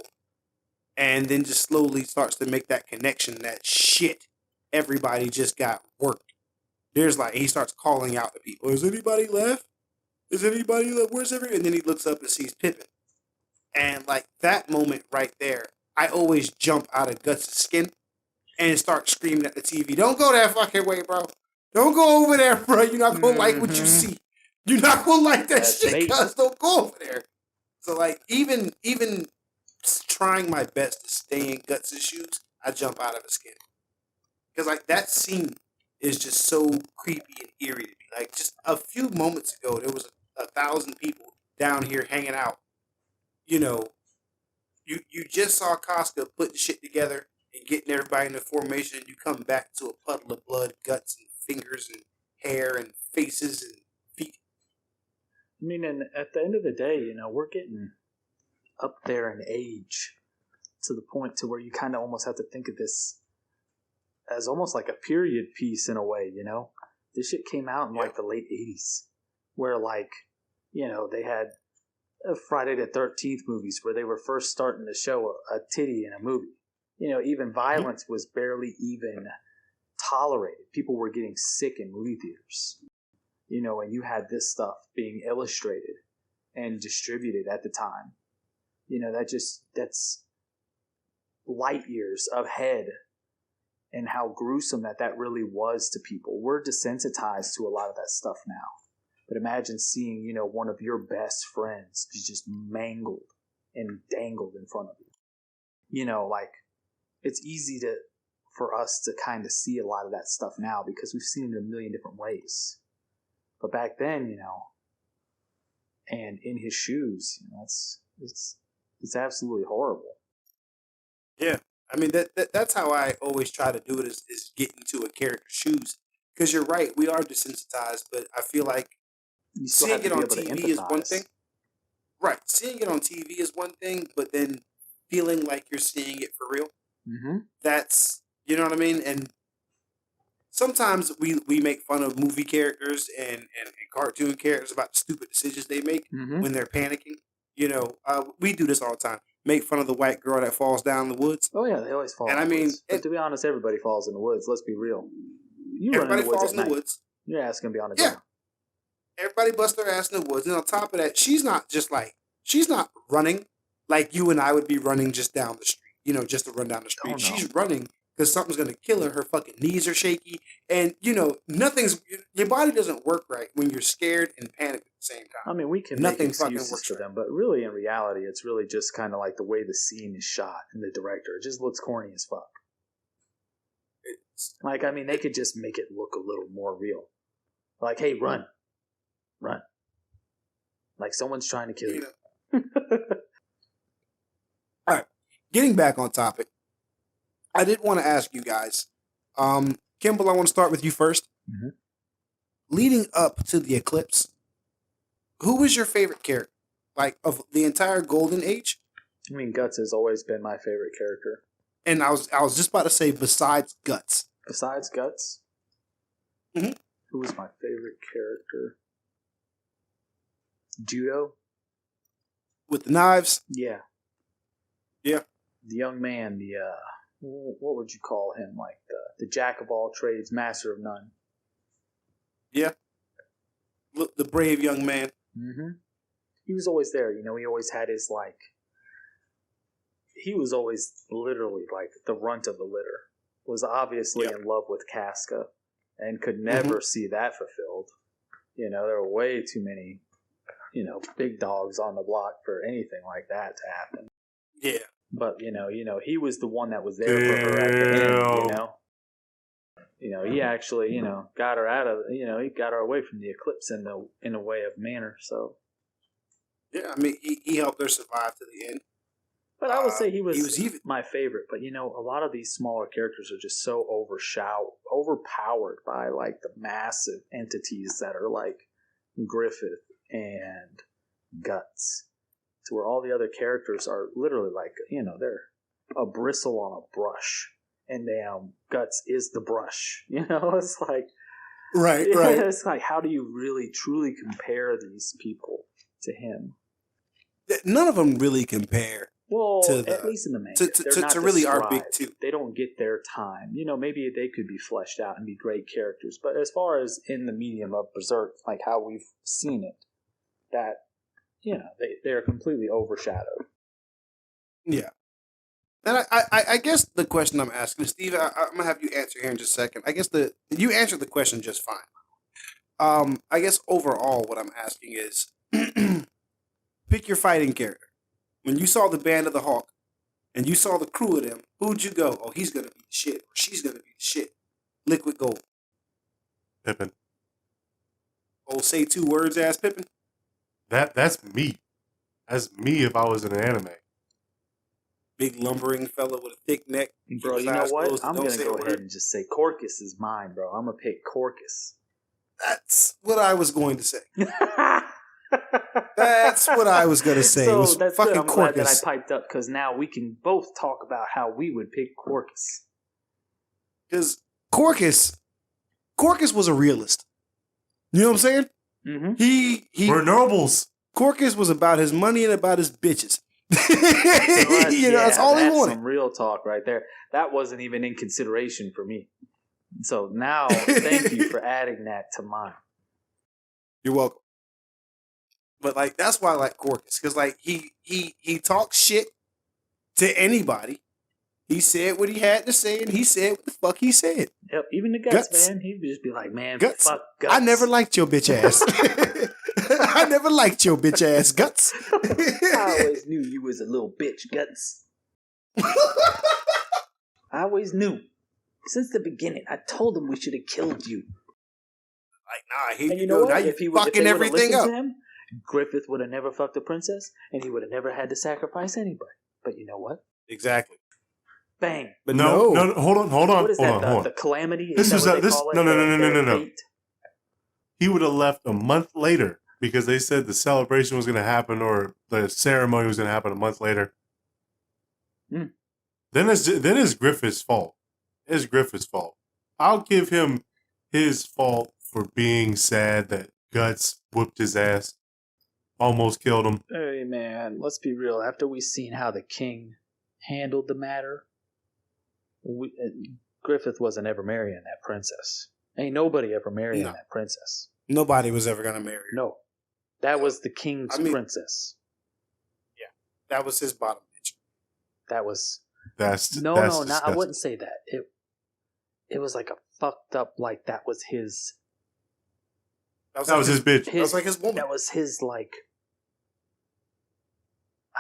and then just slowly starts to make that connection that shit, everybody just got worked. There's he starts calling out to people. Is anybody left? Is anybody left? Where's everybody? And then he looks up and sees Pippin. And that moment right there, I always jump out of Guts' skin and start screaming at the TV. Don't go that fucking way, bro. Don't go over there, bro. You're not going to like what you see. You're not going to like that shit, cuz. Don't go over there. So, even trying my best to stay in Guts' shoes, I jump out of his skin. Because, that scene is just so creepy and eerie to me. Just a few moments ago, there was 1,000 people down here hanging out. You just saw Casca putting shit together and getting everybody in the formation, and you come back to a puddle of blood, guts, and fingers, and hair, and faces, and feet. I mean, and at the end of the day, we're getting up there in age to the point to where you kind of almost have to think of this as almost like a period piece in a way, This shit came out in the late 80s, where they had Friday the 13th movies where they were first starting to show a titty in a movie. Even violence was barely even tolerated. People were getting sick in movie theaters. And you had this stuff being illustrated and distributed at the time. That's light years ahead, and how gruesome that really was to people. We're desensitized to a lot of that stuff now. But imagine seeing, one of your best friends just mangled and dangled in front of you. It's easy for us to kind of see a lot of that stuff now because we've seen it a million different ways. But back then, and in his shoes, it's absolutely horrible. Yeah. I mean, that's how I always try to do it is get into a character's shoes. Because you're right, we are desensitized, but I feel like seeing it on TV is one thing. Right. Seeing it on TV is one thing, but then feeling like you're seeing it for real. Mm-hmm. That's, you know what I mean? And sometimes we make fun of movie characters and cartoon characters about stupid decisions they make when they're panicking. We do this all the time. Make fun of the white girl that falls down in the woods. Oh, yeah, they always fall in the woods. But to be honest, everybody falls in the woods. Let's be real. Everybody falls in the woods. Your ass going to be on the ground. Everybody busts their ass in the woods. And on top of that, she's not running like you and I would be running just down the street, just to run down the street. Oh, no. She's running because something's going to kill her. Her fucking knees are shaky. And, your body doesn't work right when you're scared and panicked at the same time. I mean, we can make excuses for them, but really in reality, it's really just kind of like the way the scene is shot and the director. It just looks corny as fuck. They could just make it look a little more real. Like, hey, run. Run. Like someone's trying to kill you. All right. Getting back on topic, I did want to ask you guys, Kimble, I want to start with you first. Mm-hmm. leading up to the eclipse, who was your favorite character? Like, of the entire Golden Age? I mean, Guts has always been my favorite character. And I was just about to say, besides Guts. Besides Guts? Mhm. Who was my favorite character? Judo? With the knives? Yeah. Yeah. The young man, what would you call him? Like the jack of all trades, master of none. Yeah. Look, the brave young man. Mm-hmm. He was always there, he always had his, he was always literally, the runt of the litter. Was obviously in love with Casca and could never see that fulfilled. There were way too many, big dogs on the block for anything like that to happen. Yeah. But, he was the one that was there for her at the end, he actually, got her out of, he got her away from the eclipse in a way of manner, so. Yeah, I mean, he helped her survive to the end. But I would say he was even my favorite. But, a lot of these smaller characters are just so overpowered by, the massive entities that are like Griffith and Guts. To where all the other characters are literally they're a bristle on a brush. And damn, Guts is the brush. It's like... Right. It's like, how do you really, truly compare these people to him? None of them really compare. Well, at least in the manga, to really our big two. They don't get their time. Maybe they could be fleshed out and be great characters. But as far as in the medium of Berserk, like how we've seen it, that, they're completely overshadowed. Yeah. And I guess the question I'm asking, Steve, I'm going to have you answer here in just a second. I guess you answered the question just fine. I guess overall what I'm asking is, pick your fighting character. When you saw the Band of the Hawk and you saw the crew of them, who'd you go? Oh, he's going to be the shit, or she's going to be the shit. Liquid Gold. Pippin. Oh, say 2 words, ass Pippin. That's me. That's me if I was in an anime. Big lumbering fella with a thick neck. Bro, you know what? I'm going to go ahead and just say Corcus is mine, bro. I'm going to pick Corcus. That's what I was going to say. That's what I was going to say. So it was that's fucking good. I'm Corcus. glad that I piped up because now we can both talk about how we would pick Corcus. Because Corcus was a realist. You know what I'm saying? Mm-hmm. We're nobles. Corcus was about his money and about his bitches. That's all he wanted. Some real talk right there. That wasn't even in consideration for me. So now, thank you for adding that to mine. You're welcome. But that's why I like Corcus, because he talks shit to anybody. He said what he had to say, and he said what the fuck he said. Yep, even the Guts. Man. He'd just be like, man, Guts. fuck Guts. I never liked your bitch ass. I never liked your bitch ass, Guts. I always knew you was a little bitch, Guts. I always knew. Since the beginning, I told him we should have killed you. Nah, here and you know what? Now you fucking everything up. Him, Griffith would have never fucked a princess, and he would have never had to sacrifice anybody. But you know what? Exactly. Bang. But no, hold on. What is hold that? on. The calamity? This is no. Fate? He would have left a month later because they said the celebration was going to happen or the ceremony was going to happen a month later. Mm. Then it's Griffith's fault. It's Griffith's fault. I'll give him his fault for being sad that Guts whooped his ass, almost killed him. Hey man, let's be real. After we seen how the king handled the matter, Griffith wasn't ever marrying that princess. Ain't nobody ever marrying that princess. Nobody was ever gonna marry her. No, that was the king's princess. Yeah, that was his bottom bitch. That was no. I wouldn't say that. It was like a fucked up, like that was his. That was his bitch. That was like his woman. That was his, like,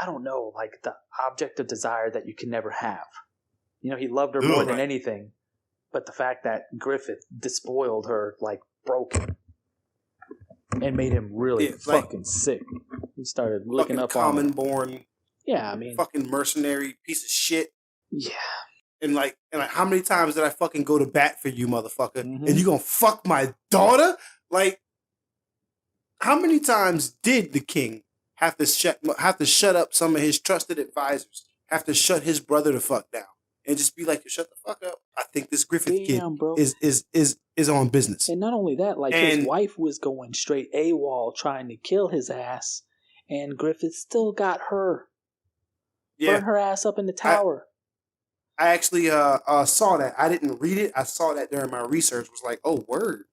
I don't know, like the object of desire that you can never have. He loved her more than anything, but the fact that Griffith despoiled her, like, broke him and made him really fucking sick. He started looking up on common born. Yeah, I mean, fucking mercenary piece of shit. Yeah. And how many times did I fucking go to bat for you, motherfucker? And you gonna fuck my daughter? Like, how many times did the king have to shut up some of his trusted advisors, have to shut his brother the fuck down, and just be like, "Shut the fuck up"? I think this Griffith kid bro. is on business. And not only that, like And- his wife was going straight AWOL trying to kill his ass, and Griffith still got her. Burn her ass up in the tower. I actually saw that. I didn't read it. I saw that during my research. Was like, oh, word.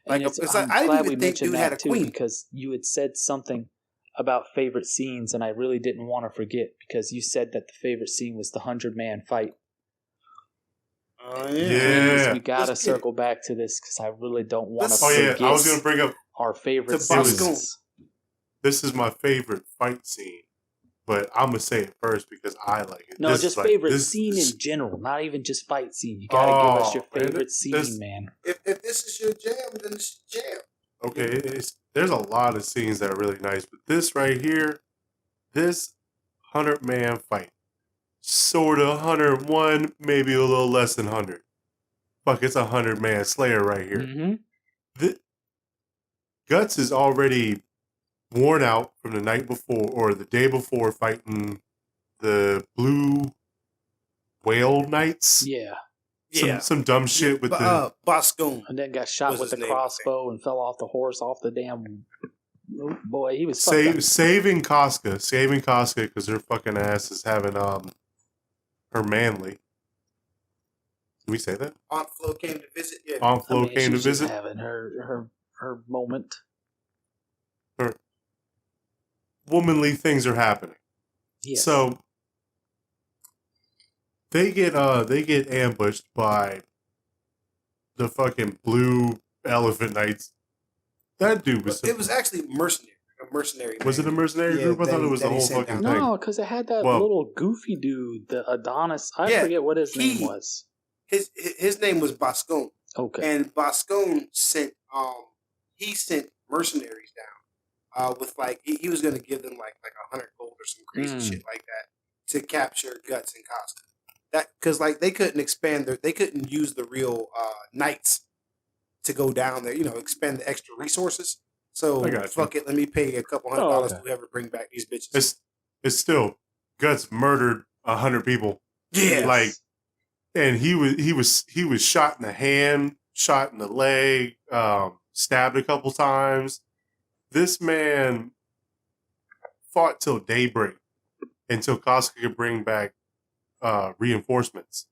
And Like, I'm I glad didn't we even think mentioned dude had that a too, queen. because you had said something about favorite scenes, and I really didn't want to forget, because you said that the favorite scene was the 100-man fight. Oh Yeah. Please, we gotta Let's get circle back to this, because I really don't want to Let's- Oh forget yeah, I was gonna bring up. our favorite To Bosco. scenes. This is my favorite fight scene, but I'm gonna say it first because I like it. No, This just is like- favorite this- scene this- in general, not even just fight scene. You gotta give us your Oh, man, favorite this- scene, man. If this is your jam, then it's your jam. Okay, there's a lot of scenes that are really nice, but this right here, this 100-man fight, sort of 101, maybe a little less than 100. Fuck, it's a 100-man slayer right here. Mm-hmm. Guts is already worn out from the night before or the day before fighting the Blue Whale Knights. Yeah. Some dumb shit with the Boscone. And then got shot Was with the his name, crossbow and fell off the horse, off the damn. Oh, boy, he was fucked up. saving Casca because her fucking ass is having her manly. Can we say that? Aunt Flo came to visit. Yeah. Aunt Flo she came to was just visit. having her moment. Womanly things are happening. Yes. So they get ambushed by the fucking Blue Elephant Knights. That dude was. It was actually a mercenary. Was it a mercenary Yeah, group? I thought that it was he the whole sent fucking down. thing. no, because it had that Well- little goofy dude, the Adonis. I Yeah, forget what his name he- was. His name was Boscone, Okay. and Boscone sent mercenaries down with like he was going to give them like 100 gold or some crazy shit like that to capture Guts and Costa. That because like they couldn't use the real knights to go down there, expend the extra resources. So I got you. fuck it, let me pay a couple $100 to whoever bring back these bitches. It's still Guts murdered 100 people. Yeah, Like, and he was shot in the hand, shot in the leg, stabbed a couple times. This man fought till daybreak until Casca could bring back reinforcements.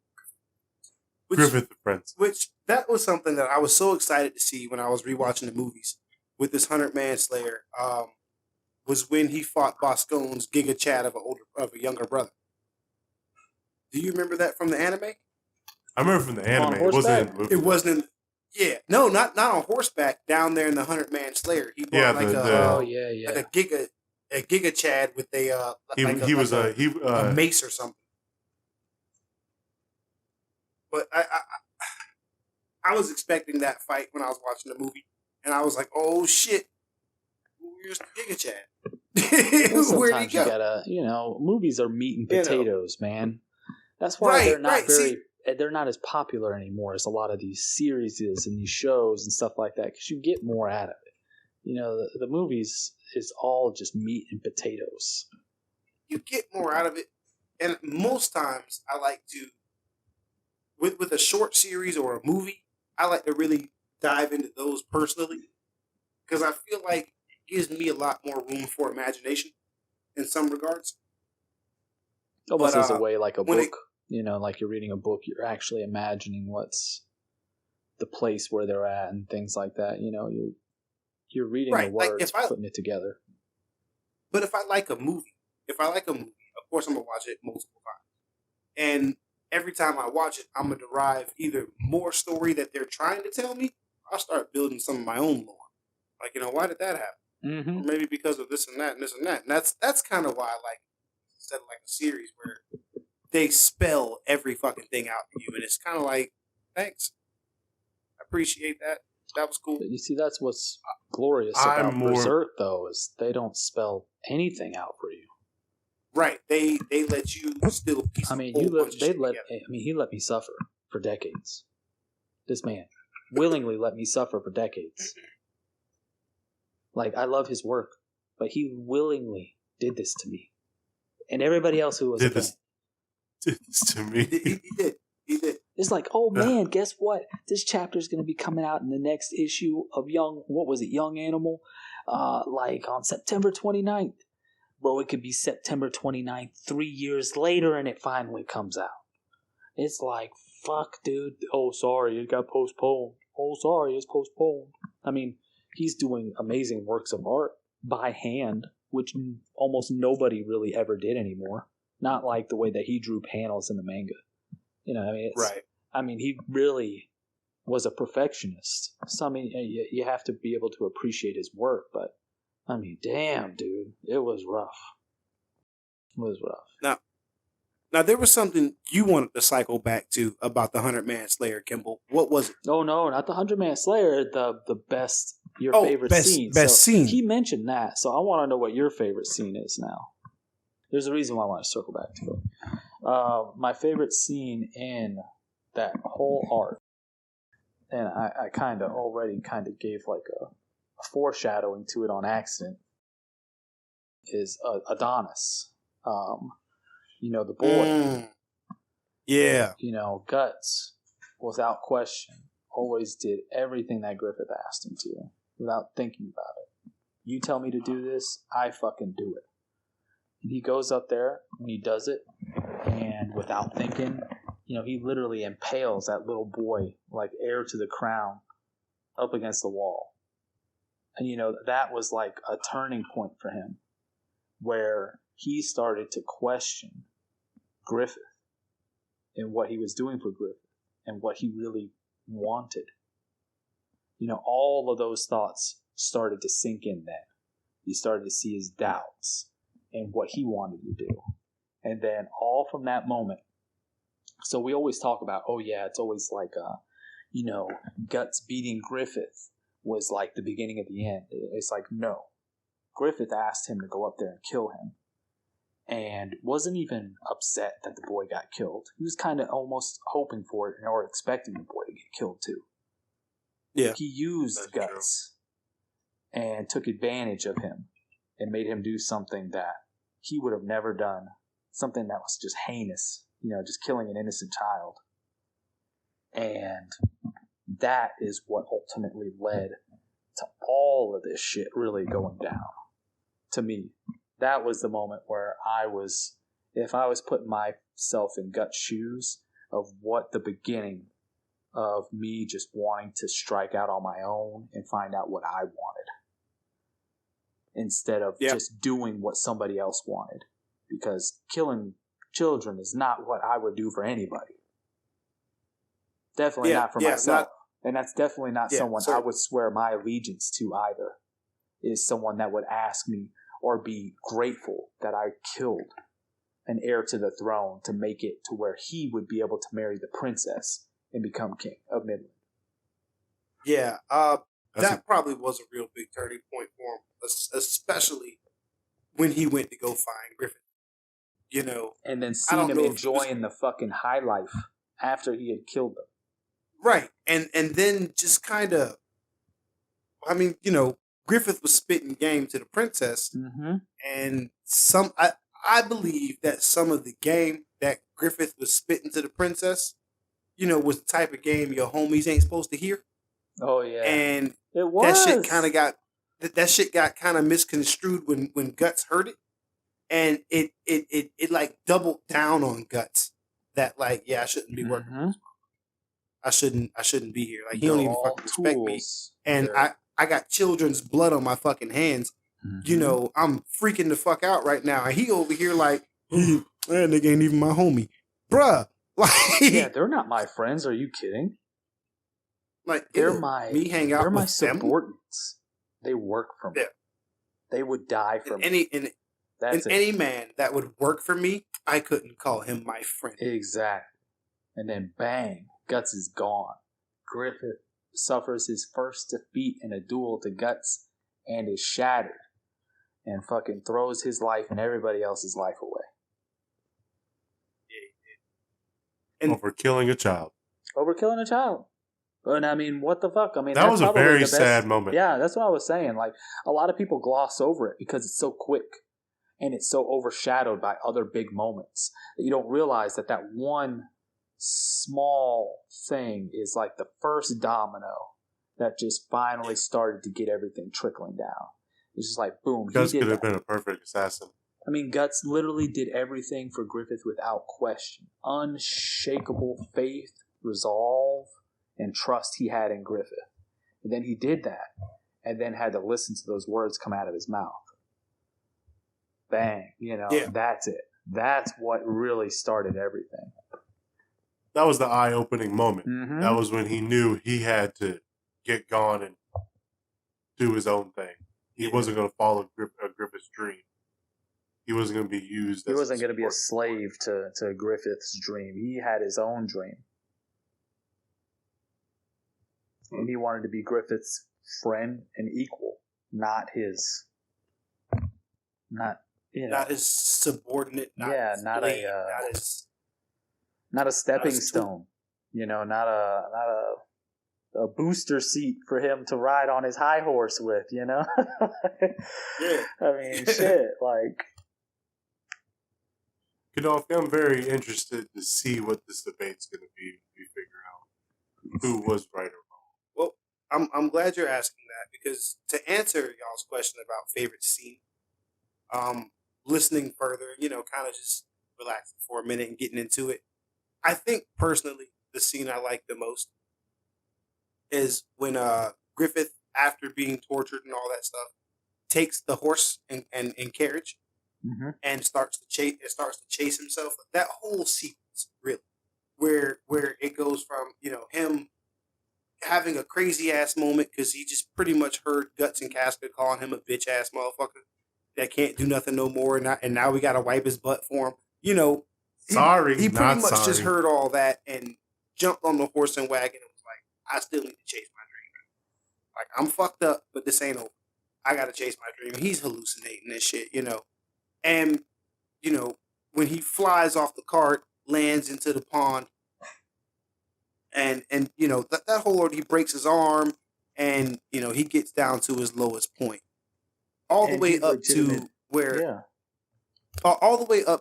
Griffith and friends. Which that was something that I was so excited to see when I was rewatching the movies with this 100-man slayer. Was when he fought Boscone's Giga Chad of a younger brother. Do you remember that from the anime? I remember from the anime. It wasn't horseback? in the movie. It wasn't. Yeah, no, not on horseback. Down there in the 100-man slayer, he bought Yeah, like Oh a yeah. like a Giga Chad with a He was a mace or something. But I was expecting that fight when I was watching the movie, and I was like, "Oh shit, where's the Giga Chad? Well, Where'd he sometimes go?" you gotta, movies are meat and You know. potatoes, man. That's why Right, they're not right, see- they're not as popular anymore as a lot of these series and these shows and stuff like that, because you get more out of it. The movies is all just meat and potatoes. You get more out of it, and most times I like to, with a short series or a movie, I like to really dive into those personally, because I feel like it gives me a lot more room for imagination in some regards. Almost But, as a way, like a when book. Like you're reading a book, you're actually imagining what's the place where they're at and things like that. You're reading Right, the like, words, if I- putting it together. But if I like a movie, of course I'm gonna watch it multiple times. And every time I watch it, I'm gonna derive either more story that they're trying to tell me, or I'll start building some of my own lore. Like, why did that happen? Mm-hmm. Or maybe because of this and that and this and that. And that's kind of why I like instead of like a series where they spell every fucking thing out for you, and it's kind of like, thanks, I appreciate that. That was cool. But you see, that's what's glorious I'm about more- Berserk, though, is they don't spell anything out for you. Right? They let you still piece. I mean, a whole bunch of shit together. he let me suffer for decades. This man willingly let me suffer for decades. Like, I love his work, but he willingly did this to me. And everybody else who was a fan. Did this to me. He did. It's like, oh man, guess what? This chapter is going to be coming out in the next issue of Young Animal? Like on September 29th. Bro, it could be September 29th, 3 years later, and it finally comes out. It's like, fuck, dude. Oh, sorry, it got postponed. Oh, sorry, it's postponed. I mean, he's doing amazing works of art by hand, which almost nobody really ever did anymore. Not like the way that he drew panels in the manga. You know, I mean, Right. I mean, he really was a perfectionist. So, I mean, you have to be able to appreciate his work, but, I mean, damn, dude, it was rough. It was rough. Now there was something you wanted to cycle back to about the 100-Man Slayer, Kimble. What was it? Oh, no, not the 100-Man Slayer, the best, favorite scene. Best scene. He mentioned that, so I want to know what your favorite scene is now. There's a reason why I want to circle back to it. My favorite scene in that whole arc, and I kind of already gave like a foreshadowing to it on accident, is Adonis. The boy. Yeah. Guts, without question, always did everything that Griffith asked him to without thinking about it. You tell me to do this, I fucking do it. And he goes up there and he does it, and without thinking, he literally impales that little boy like heir to the crown up against the wall. And that was like a turning point for him, where he started to question Griffith and what he was doing for Griffith and what he really wanted. All of those thoughts started to sink in then. He started to see his doubts and what he wanted to do. And then all from that moment. So we always talk about, oh yeah, it's always like, Guts beating Griffith was like the beginning of the end. It's like, no. Griffith asked him to go up there and kill him. And wasn't even upset that the boy got killed. He was kind of almost hoping for it or expecting the boy to get killed too. Yeah. He used That's Guts and took advantage of him and made him do something that he would have never done. Something that was just heinous, just killing an innocent child. And that is what ultimately led to all of this shit really going down. To me, that was the moment where if I was putting myself in Guts' shoes of what the beginning of me just wanting to strike out on my own and find out what I wanted, instead of just doing what somebody else wanted. Because killing children is not what I would do for anybody. Definitely not for myself. And that's definitely not someone I would swear my allegiance to either. Is someone that would ask me or be grateful that I killed an heir to the throne to make it to where he would be able to marry the princess and become king of Midland. Yeah, that probably was a real big turning point for him, especially when he went to go find Griffith. And then seeing him enjoying the fucking high life after he had killed them. Right, and then just kind of, Griffith was spitting game to the princess, and I believe that some of the game that Griffith was spitting to the princess, was the type of game your homies ain't supposed to hear. Oh yeah, and it was. That shit got kind of misconstrued when Guts heard it, and it like doubled down on Guts that like, I shouldn't be working. With this I shouldn't be here. Like, he don't even fucking respect me, and I got children's blood on my fucking hands. I'm freaking the fuck out right now, and he over here like, that nigga ain't even my homie, bruh. Like, yeah, they're not my friends. Are you kidding? Like, they're they're my subordinates. They work for me. Yeah. They would die for me. Any man that would work for me, I couldn't call him my friend. Exactly. And then bang, Guts is gone. Griffith suffers his first defeat in a duel to Guts and is shattered and fucking throws his life and everybody else's life away. Over killing a child. Over killing a child. And I mean, what the fuck? I mean, That that's was a probably very the best, sad moment. Yeah, that's what I was saying. Like, a lot of people gloss over it because it's so quick and it's so overshadowed by other big moments that you don't realize that that one small thing is like the first domino that just finally started to get everything trickling down. It's just like, boom, Guts he did could have that. been a perfect assassin. I mean, Guts literally did everything for Griffith without question. Unshakable faith, resolve, and trust he had in Griffith. And then he did that, and then had to listen to those words come out of his mouth. Bang, That's it. That's what really started everything. That was the eye-opening moment. Mm-hmm. That was when he knew he had to get gone and do his own thing. He wasn't going to follow Griffith's dream. He wasn't going to be used. He wasn't going to be a slave to Griffith's dream. He had his own dream. And he wanted to be Griffith's friend and equal, not his subordinate. Not a stepping stone. Not a booster seat for him to ride on his high horse with. Yeah. I mean, shit. Like, Kadawfi, I'm very interested to see what this debate's going to be when we figure out who was right or wrong. Well, I'm glad you're asking that, because to answer y'all's question about favorite scene, listening further, kind of just relaxing for a minute and getting into it. I think personally, the scene I like the most is when Griffith, after being tortured and all that stuff, takes the horse and carriage and starts to chase himself. That whole sequence, really, where it goes from him having a crazy ass moment because he just pretty much heard Guts and Casca calling him a bitch ass motherfucker that can't do nothing no more, and now we got to wipe his butt for him. He pretty much just heard all that and jumped on the horse and wagon and was like, I still need to chase my dream. Like, I'm fucked up, but this ain't over. I got to chase my dream. He's hallucinating this shit, And, when he flies off the cart, lands into the pond, and that whole order, he breaks his arm, and, he gets down to his lowest point. All the way up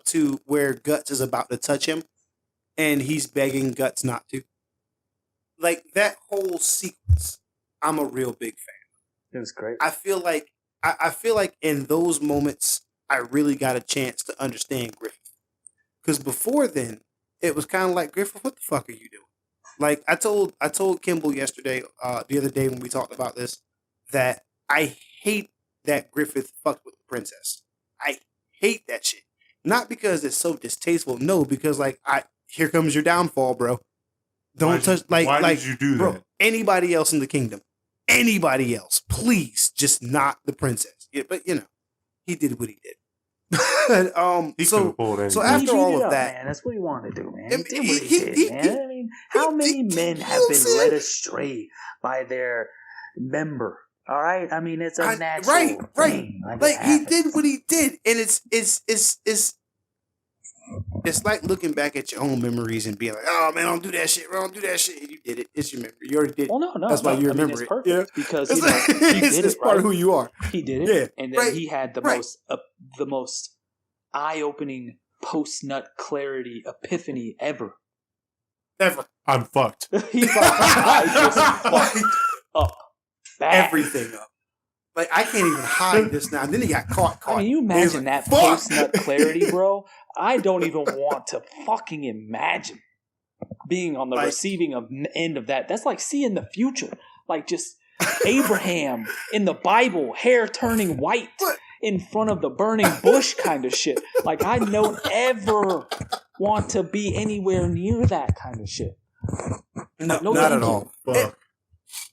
to where Guts is about to touch him, and he's begging Guts not to. Like, that whole sequence, I'm a real big fan. It was great. I feel like in those moments, I really got a chance to understand Griffith. Because before then, it was kind of like, Griffith, what the fuck are you doing? Like, I told Kimble yesterday, the other day when we talked about this, that I hate that Griffith fucked with the princess. I hate that shit. Not because it's so distasteful. No, because here comes your downfall, bro. Don't touch. Why did you do that? Anybody else in the kingdom, anybody else, please, just not the princess. Yeah, but he did what he did. So after all of that, man, that's what he wanted to do, man. He did what he did, man. I mean, how many men have been led astray by their member? All right, I mean, it's a natural thing. Like he did what he did, and it's like looking back at your own memories and being like, "Oh man, don't do that shit. Don't do that shit." You did it. It's your memory. You already did it. Well, no. That's why you remember it's it. Perfect Yeah, because he did it's part of who you are. He did it, Yeah, and then he had the most eye-opening post-nut clarity epiphany ever. I'm fucked. He just fucked up. Bad. Everything up. Like, I can't even hide this now. And then he got caught. I mean, you imagine that post-nut clarity, bro? I don't even want to fucking imagine being on the receiving end of that. That's like seeing the future. Like, just Abraham in the Bible, hair turning white in front of the burning bush kind of shit. Like, I don't ever want to be anywhere near that kind of shit. No, not at all.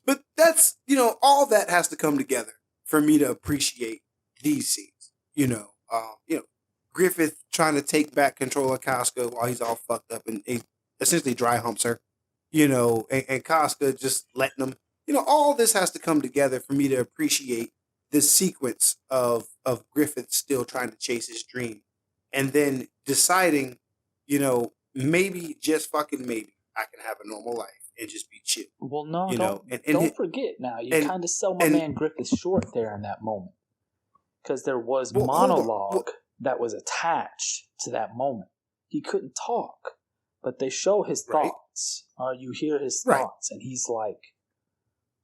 But that's, all that has to come together for me to appreciate these scenes. Griffith trying to take back control of Casca while he's all fucked up and essentially dry humps her, and Casca just letting him, all this has to come together for me to appreciate this sequence of Griffith still trying to chase his dream and then deciding, maybe, just fucking maybe, I can have a normal life and just be chill. Well, no, You know, don't forget now. You kind of sell my man Griffith short there in that moment. Because there was monologue that was attached to that moment. He couldn't talk, but they show his thoughts. Or you hear his thoughts, and he's like,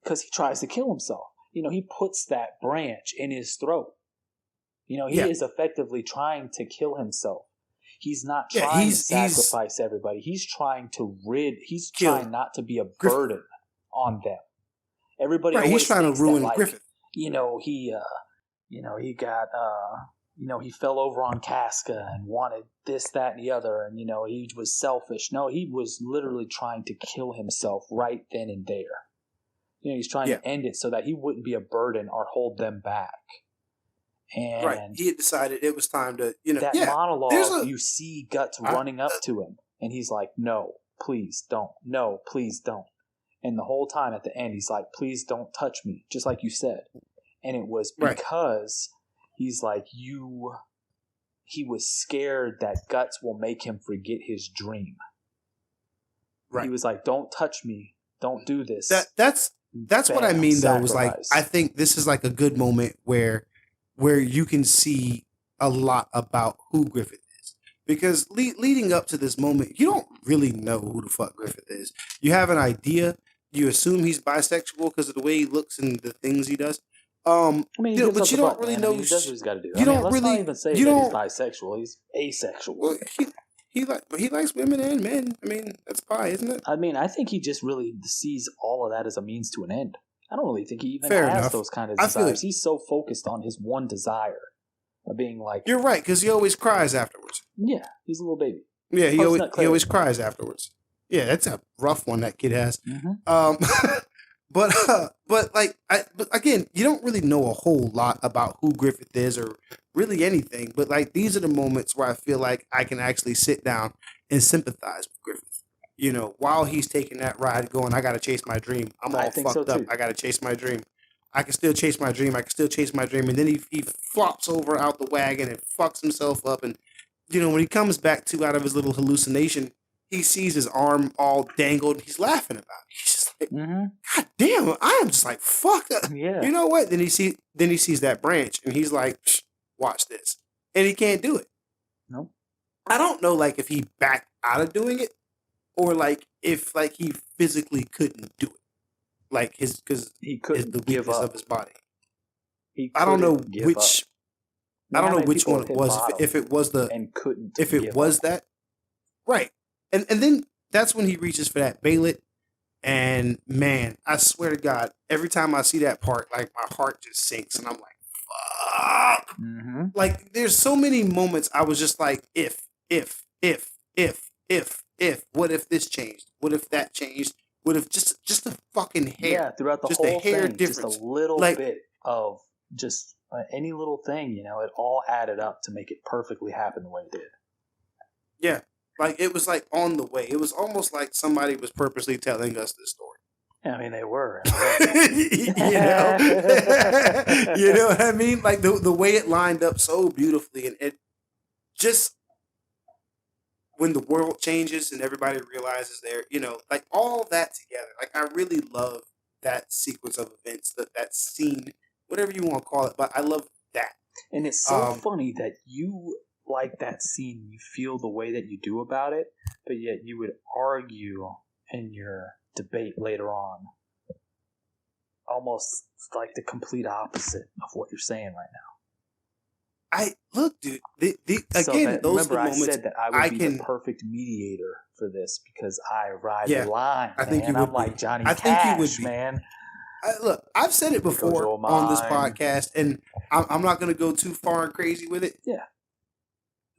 because he tries to kill himself. You know, he puts that branch in his throat. You know, he is effectively trying to kill himself. He's not trying to sacrifice everybody. He's trying to He's trying not to be a burden on them. Everybody always he's trying thinks to ruin that, like, Griffith. You know, he got, he fell over on Casca and wanted this, that, and the other, and, you know, he was selfish. No, he was literally trying to kill himself right then and there. You know, he's trying to end it so that he wouldn't be a burden or hold them back. And he had decided it was time to, you know, that monologue, you see Guts running up to him, and he's like, no, please don't. No, please don't. And the whole time at the end, he's like, please don't touch me, just like you said. And it was because he's like, he was scared that Guts will make him forget his dream. He was like, don't touch me. Don't do this. That's what I mean, though, was like, I think this is like a good moment where you can see a lot about who Griffith is. Because leading up to this moment, you don't really know who the fuck Griffith is. You have an idea. You assume he's bisexual because of the way he looks and the things he does. I mean, but you don't really know. He does what he's got to do. Let's not even say that he's bisexual. He's asexual. Well, he likes women and men. I mean, that's bi, isn't it? I mean, I think he just really sees all of that as a means to an end. I don't really think he even has those kind of desires. He's so focused on his one desire of being like... You're right, because he always cries afterwards. Yeah, he's a little baby. Yeah, he always cries afterwards. Yeah, that's a rough one that kid has. Mm-hmm. But again, you don't really know a whole lot about who Griffith is or really anything. But like, these are the moments where I feel like I can actually sit down and sympathize with Griffith. You know, while he's taking that ride, going, I gotta chase my dream. I'm all fucked up. I gotta chase my dream. I can still chase my dream. And then he flops over out the wagon and fucks himself up. And you know, when he comes back out of his little hallucination, he sees his arm all dangled. He's laughing about it. He's just like, God damn, I am just like, fuck. Yeah. You know what? Then he sees that branch and he's like, watch this. And he can't do it. No. I don't know, like, if he backed out of doing it or like if like he physically couldn't do it. Like because he couldn't the weakness of his body. I don't know which one it was. If it was the and couldn't if it was that. Right. And then that's when he reaches for that Balet. And man, I swear to God, every time I see that part, like my heart just sinks and I'm like, fuck. Mm-hmm. Like there's so many moments I was just like, if, what if this changed? What if that changed? What if just a fucking hair? Yeah, throughout the just whole a hair thing, difference. just a little bit of just any little thing, you know, it all added up to make it perfectly happen the way it did. Yeah. Like, it was, like, on the way. It was almost like somebody was purposely telling us this story. I mean, they were. You know? You know what I mean? Like, the way it lined up so beautifully. And it just, when the world changes and everybody realizes they're, you know, like, all that together. Like, I really love that sequence of events, that scene, whatever you want to call it. But I love that. And it's so funny that you... like that scene, you feel the way that you do about it, but yet you would argue in your debate later on almost like the complete opposite of what you're saying right now. Look, dude. Those remember, are the moments I said that I would be the perfect mediator for this because I ride the line. I think you would. I'm like Johnny Cash, think you would be. Man. Look, I've said it before on this podcast, and I'm not going to go too far and crazy with it. Yeah.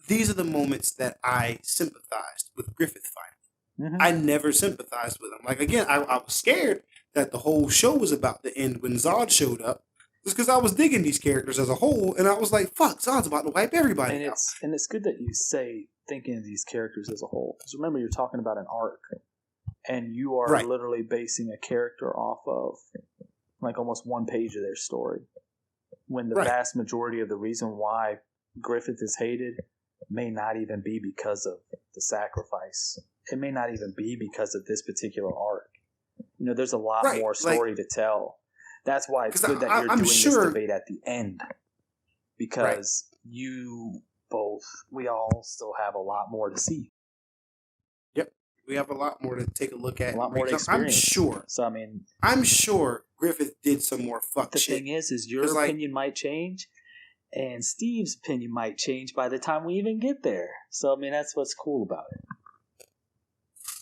These are the moments that I sympathized with Griffith finally. Mm-hmm. I never sympathized with him. Like, again, I was scared that the whole show was about to end when Zod showed up. Just because I was digging these characters as a whole, and I was like, fuck, Zod's about to wipe everybody out. And it's good that you say thinking of these characters as a whole. Because remember, you're talking about an arc. And you are literally basing a character off of like almost one page of their story. When the vast majority of the reason why Griffith is hated may not even be because of the sacrifice. It may not even be because of this particular arc. there's a lot Right, more story to tell. That's why it's 'Cause good that I'm you're doing sure- this debate at the end. Because you both, we all still have a lot more to see. We have a lot more to take a look at. A lot more to I'm experience. sure. So, I mean, I'm sure Griffith did some more fuck the shit. thing is your 'Cause, like- opinion might change, and Steve's opinion might change by the time we even get there. So, I mean, that's what's cool about it.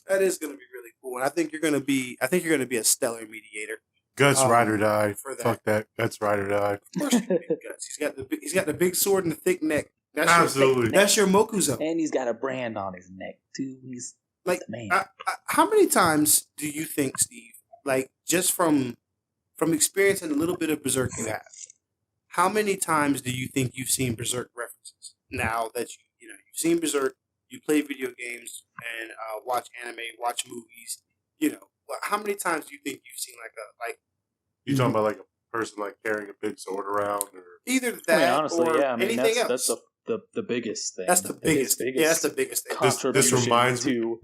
That is going to be really cool, and I think you're going to be a stellar mediator. Guts ride or die. for that. Fuck that. Guts ride or die. Of course, you can make Guts. He's got the big sword and the thick neck. That's Absolutely. That's your Mokuzo. And he's got a brand on his neck, too. He's Like, the man. how many times do you think, Steve, like just from experiencing a little bit of Berserk you have, how many times do you think you've seen Berserk references? Now that you've seen Berserk, you play video games and watch anime, watch movies. How many times do you think you've seen You talking about like a person like carrying a big sword around, or either that honestly, or yeah. I mean, anything that's else? the biggest thing. That's the biggest. Yeah, that's the biggest thing. This contribution reminds me- to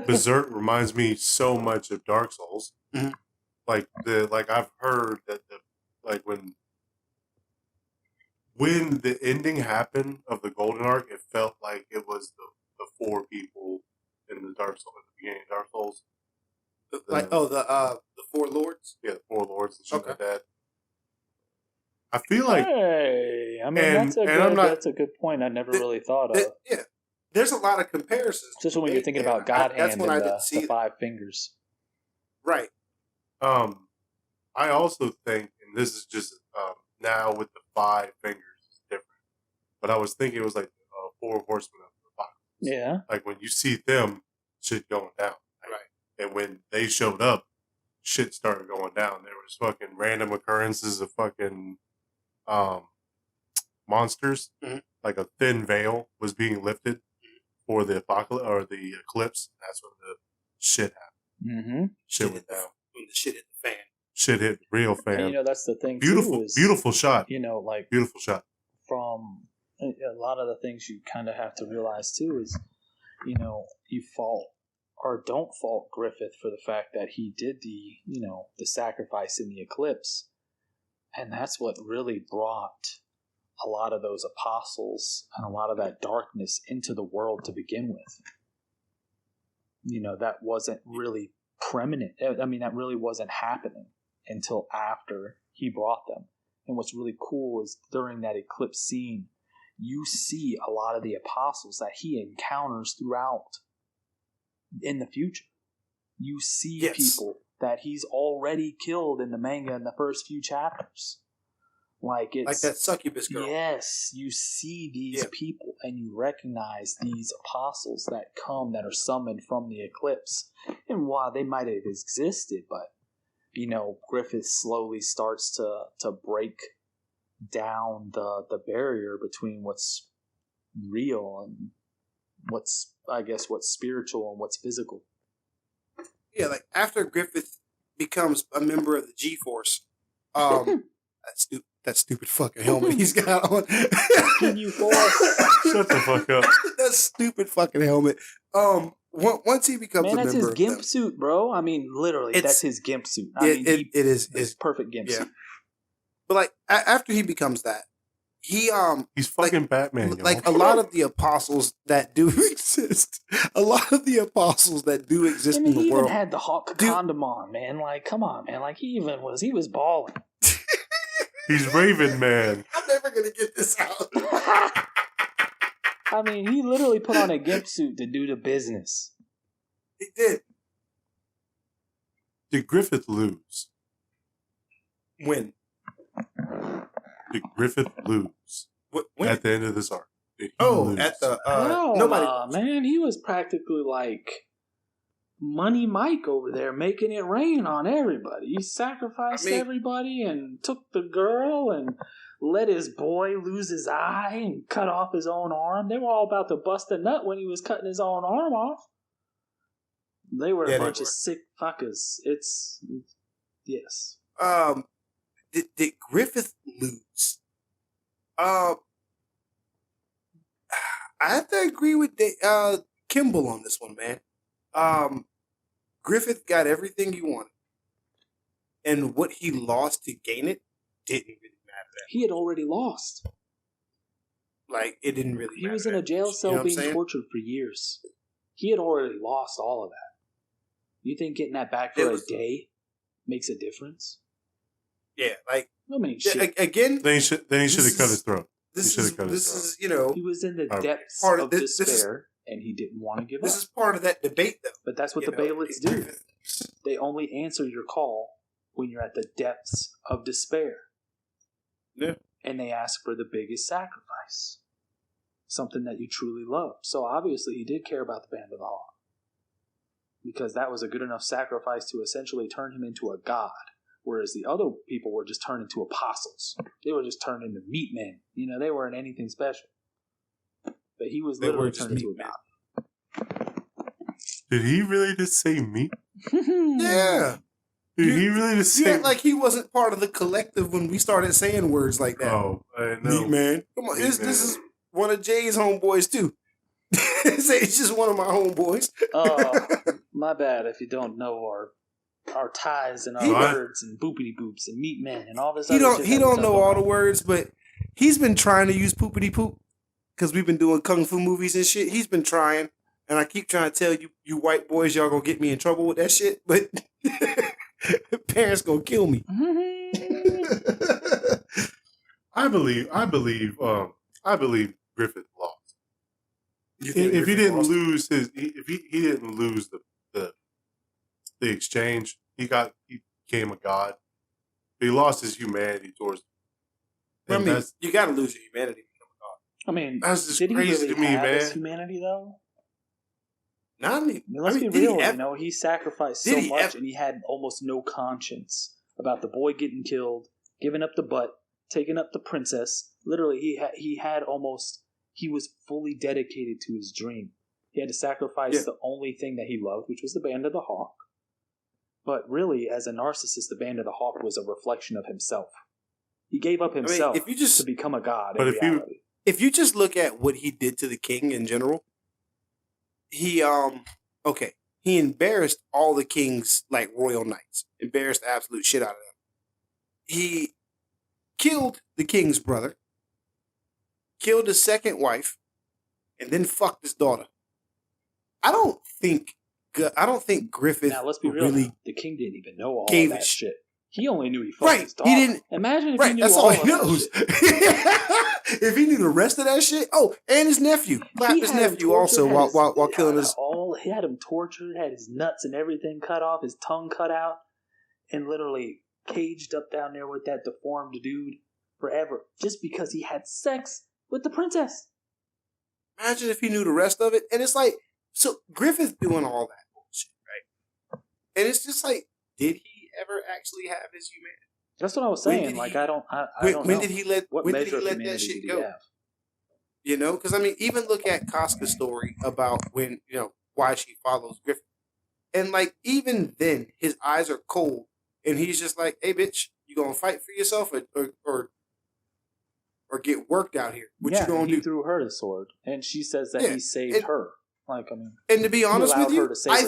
Berserk reminds me so much of Dark Souls. Mhm. Like I've heard that when the ending happened of the Golden Arc, it felt like it was the four people in the Dark Souls at the beginning of Dark Souls. The Four Lords. Yeah, the four lords and shit Okay. like that. I feel like Hey, I mean, and- that's a and good. I'm not- That's a good point. I never really thought of. Yeah, there's a lot of comparisons. Especially when you're thinking Yeah, about God that's Hand when I and didn't see the it. 5 fingers. Right. I also think, and this is just now with the 5 fingers is different, but I was thinking it was like 4 horsemen of the Bible. Yeah. Like when you see them, shit going down. Right. And when they showed up, shit started going down. There was fucking random occurrences of fucking monsters. Mhm. Like a thin veil was being lifted for the apocalypse or the eclipse. That's when the shit happened. Mm-hmm. Shit went down. When the shit hit the fan. Shit hit real fan. And that's the thing. Beautiful, too, is, beautiful shot. Like Beautiful shot. from a lot of the things you kind of have to realize too is, you fault or don't fault Griffith for the fact that he did the sacrifice in the eclipse, and that's what really brought a lot of those apostles and a lot of that darkness into the world to begin with. That wasn't really preeminent. I mean, that really wasn't happening until after he brought them. And what's really cool is during that eclipse scene, you see a lot of the apostles that he encounters throughout in the future. You see Yes. people that he's already killed in the manga in the first few chapters. Like that succubus girl. Yes, you see these people and you recognize these apostles that are summoned from the eclipse. And while they might have existed, but Griffith slowly starts to break down the barrier between what's real and what's spiritual and what's physical. Yeah, like after Griffith becomes a member of the G-Force, that stupid fucking helmet he's got on. Can you force? Shut the fuck up. That stupid fucking helmet. Once he becomes Man, a that's member his of gimp them, suit, bro. I mean, literally, that's his gimp suit. it is It's perfect gimp yeah. suit. But like after he becomes that, He's fucking Batman, y'all. like a lot of the apostles that do exist. A lot of the apostles that do exist And in he the even world. had the Hawk condom on, man. Like, come on, man. Like, he was balling. He's Raven Man. I'm never gonna get this out. I mean, he literally put on a gimp suit to do the business. He did. Did Griffith lose? When? Did Griffith lose When? at the end of this arc? Did he Oh, lose? at the Hell nobody. nah, man. He was practically like Money Mike over there making it rain on everybody. He sacrificed everybody and took the girl and let his boy lose his eye and cut off his own arm. They were all about to bust a nut when he was cutting his own arm off. They were a bunch of sick fuckers. Yes. Did Griffith lose? I have to agree with Kimble on this one, man. Griffith got everything he wanted. and what he lost to gain it didn't really matter. He had already lost. Like, it didn't really matter. He was in a jail much. cell You know what I'm being saying? tortured for years. He had already lost all of that. You think getting that back for a day makes a difference? Yeah, like, I mean, shit. again, Then he should have cut his throat. this is, you know, He was in the depths part of of this despair, and he didn't want to give this up. is part of that debate, though. But that's what You the know, Bailiffs do. They only answer your call when you're at the depths of despair. Yeah. And they ask for the biggest sacrifice. Something that you truly love. So obviously he did care about the Band of the Hawk. Because that was a good enough sacrifice to essentially turn him into a god. Whereas the other people were just turned into apostles. They were just turned into meat men. You know, they weren't anything special. But he was literally turned into a god. Did he really just say meat? Yeah. Did he really just You say... act like he wasn't part of the collective when we started saying words like that. Oh, I know. Meat man. Come on, Meat this man. is one of Jay's homeboys, too. It's just one of my homeboys. My bad if you don't know our ties and our words and boopity boops and meat men and all this He other shit. He don't know all the words, but he's been trying to use poopity poop because we've been doing kung fu movies and shit. He's been trying, and I keep trying to tell you white boys, y'all gonna get me in trouble with that shit, but parents gonna kill me. I believe Griffith lost. If he didn't lose his, if he didn't lose the exchange, he became a god. He lost his humanity towards. I mean, you got to lose your humanity to become a god. I mean, that's just did he crazy really to me, have man. his humanity though? Not me. Let's be real. You know, he sacrificed so much, and he had almost no conscience about the boy getting killed, giving up the butt, taking up the princess. Literally, he was fully dedicated to his dream. He had to sacrifice the only thing that he loved, which was the Band of the Hawk. But really, as a narcissist, the Band of the Hawk was a reflection of himself. He gave up himself to become a god in reality. If you just look at what he did to the king in general, he embarrassed all the king's like royal knights, embarrassed the absolute shit out of them. He killed the king's brother, killed his second wife, and then fucked his daughter. I don't think Griffith. Now let's be real. Really the king didn't even know all of that shit. He only knew he fucked his daughter. He didn't. Imagine if he knew that's all he knows. If he knew the rest of that shit. Oh, and his nephew. Clapped his nephew also while killing his. He had him tortured, had his nuts and everything cut off, his tongue cut out, and literally caged up down there with that deformed dude forever, just because he had sex with the princess. Imagine if he knew the rest of it. And it's like, so Griffith doing all that bullshit, right? And it's just like, did he ever actually have his humanity? That's what I was saying. Like, I don't know. When did he let that shit go? You know, because I mean, even look at Casca's story about when, you know, why she follows Griffith. And like, even then, his eyes are cold, and he's just like, hey, bitch, you gonna fight for yourself or get worked out here? What you gonna do? He threw her the sword, and she says that he saved her. Like, I mean, and to be honest with you, herself.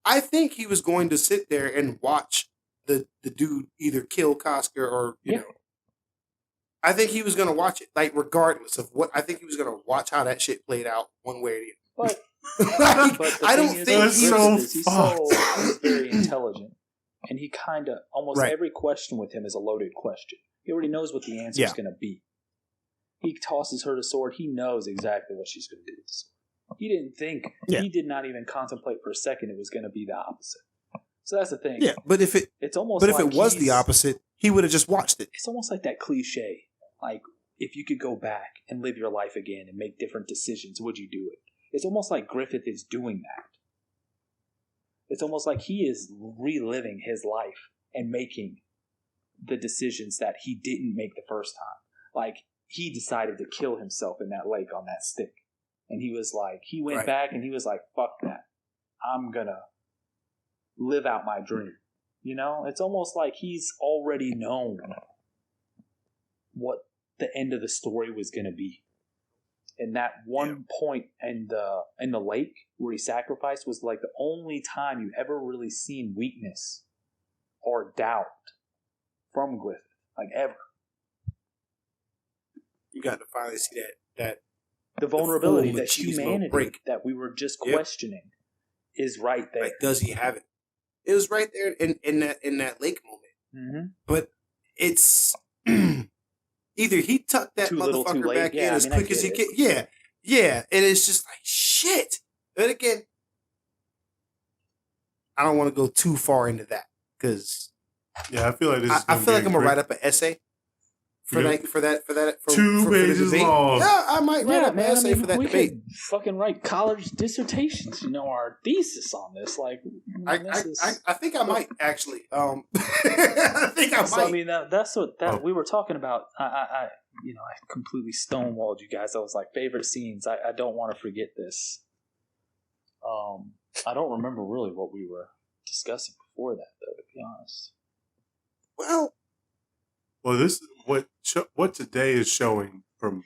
I think he was going to sit there and watch the dude either kill Casca or you know. I think he was going to watch it, like regardless of what. I think he was going to watch how that shit played out one way or the other. But I don't think he's very intelligent, and he kind of almost every question with him is a loaded question. He already knows what the answer is going to be. He tosses her the sword. He knows exactly what she's going to do with the sword. He didn't think. He did not even contemplate for a second it was going to be the opposite. So that's the thing. Yeah, but if it was the opposite, he would have just watched it. It's almost like that cliche. Like, if you could go back and live your life again and make different decisions, would you do it? It's almost like Griffith is doing that. It's almost like he is reliving his life and making the decisions that he didn't make the first time. Like, he decided to kill himself in that lake on that stick. And he was like, he went back and he was like, fuck that. I'm gonna live out my dream. You know? It's almost like he's already known what the end of the story was going to be. And that one point in the lake where he sacrificed was like the only time you ever really seen weakness or doubt from Griffith, like ever. You got to finally see that The vulnerability, full that machismo humanity break. that we were just Yep. questioning is right there. Like, does he have it? It was right there in that lake moment. Mm-hmm. But it's either he tucked that Too little, too motherfucker late. back Yeah, in I as mean, I quick as he get can. Yeah, and it's just like shit. But again, I don't want to go too far into that because Yeah, I feel like this is I gonna feel be like I'm gonna write up an essay for Yeah. that for the 2 pages debate. long. Yeah, I might write Yeah, up an man. essay for that we debate. could fucking write college dissertations. Our thesis on this. Like, I think I might actually. I think I might. So I mean, that's what Oh. we were talking about. I completely stonewalled you guys. I was like, favorite scenes. I don't want to forget this. I don't remember really what we were discussing before that, though. To be honest. Well, this what today is showing from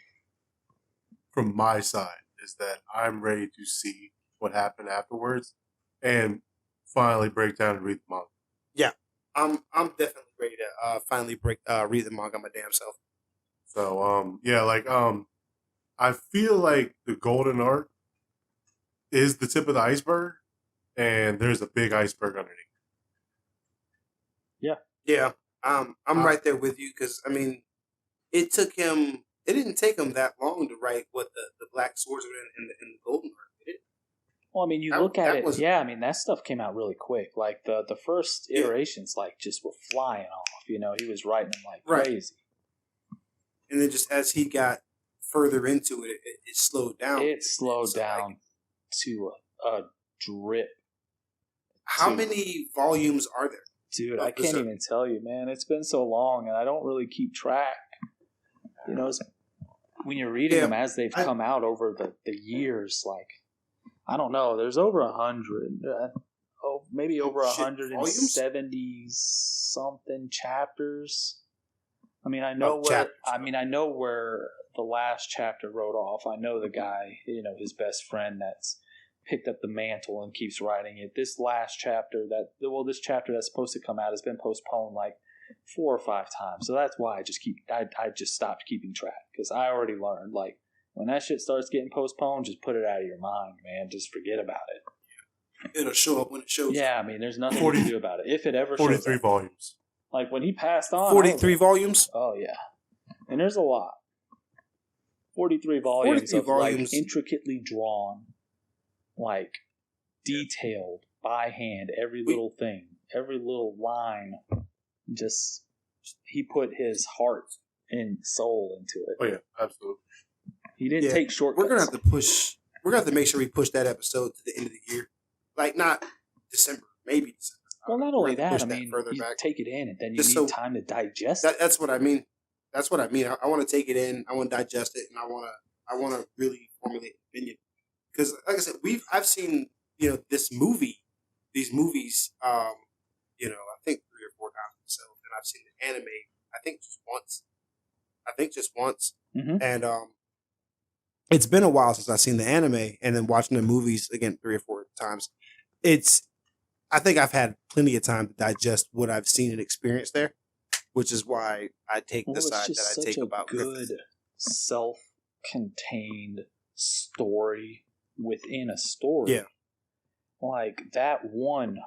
my side is that I'm ready to see what happened afterwards and finally break down and read the manga. Yeah, I'm definitely ready to finally read the manga my damn self. So I feel like the golden arc is the tip of the iceberg, and there's a big iceberg underneath. Yeah, I'm right there with you because I mean, it didn't take him that long to write what the Black Swordsman and the Golden Arc did. Well, I mean, you That- look at that it. was- Yeah, I mean, that stuff came out really quick. Like the first iterations, like just were flying off. He was writing them like Right. crazy. And then just as he got further into it, it slowed down. It slowed So, down like, to a drip. how many volumes are there? Dude, Of I can't Berserk. even tell you, man. It's been so long, and I don't really keep track. When you're reading Yeah, them as they've come out over the years, like, I don't know. There's over 100, maybe over Shit, 170 something chapters. I mean, I know chapters. I know where the last chapter wrote off. I know the guy, his best friend that's picked up the mantle and keeps writing it. This last chapter this chapter that's supposed to come out has been postponed like 4 or 5 times. So that's why I just stopped keeping track because I already learned, like, when that shit starts getting postponed, just put it out of your mind, man. Just forget about it. It'll show up when it shows. Yeah, I mean, there's nothing you can do about it. If it ever shows 43 up. volumes. Like when he passed on. 43 volumes. Oh yeah, and there's a lot. 43 volumes 43 of volumes. like intricately drawn, like detailed by hand, every little thing, every little line. Just he put his heart and soul into it. Oh yeah, absolutely. He didn't Yeah, take shortcuts. We're gonna have to make sure we push that episode to the end of the year, like not December, maybe December. Well, not We're only gonna that, push I mean, further you back. take it in, and then you Just need so- time to digest it. That's what I mean. That's what I mean. I want to take it in. I want to digest it, and I want to really formulate an opinion. Because, like I said, I've seen these movies. I think 3 or 4 times myself, and I've seen the anime. I think just once. Mhm. And it's been a while since I've seen the anime, and then watching the movies again 3 or 4 times. I think I've had plenty of time to digest what I've seen and experienced there, which is why I take the It's side just that I such take a about good Griffith. self-contained story within a story. Yeah. Like that one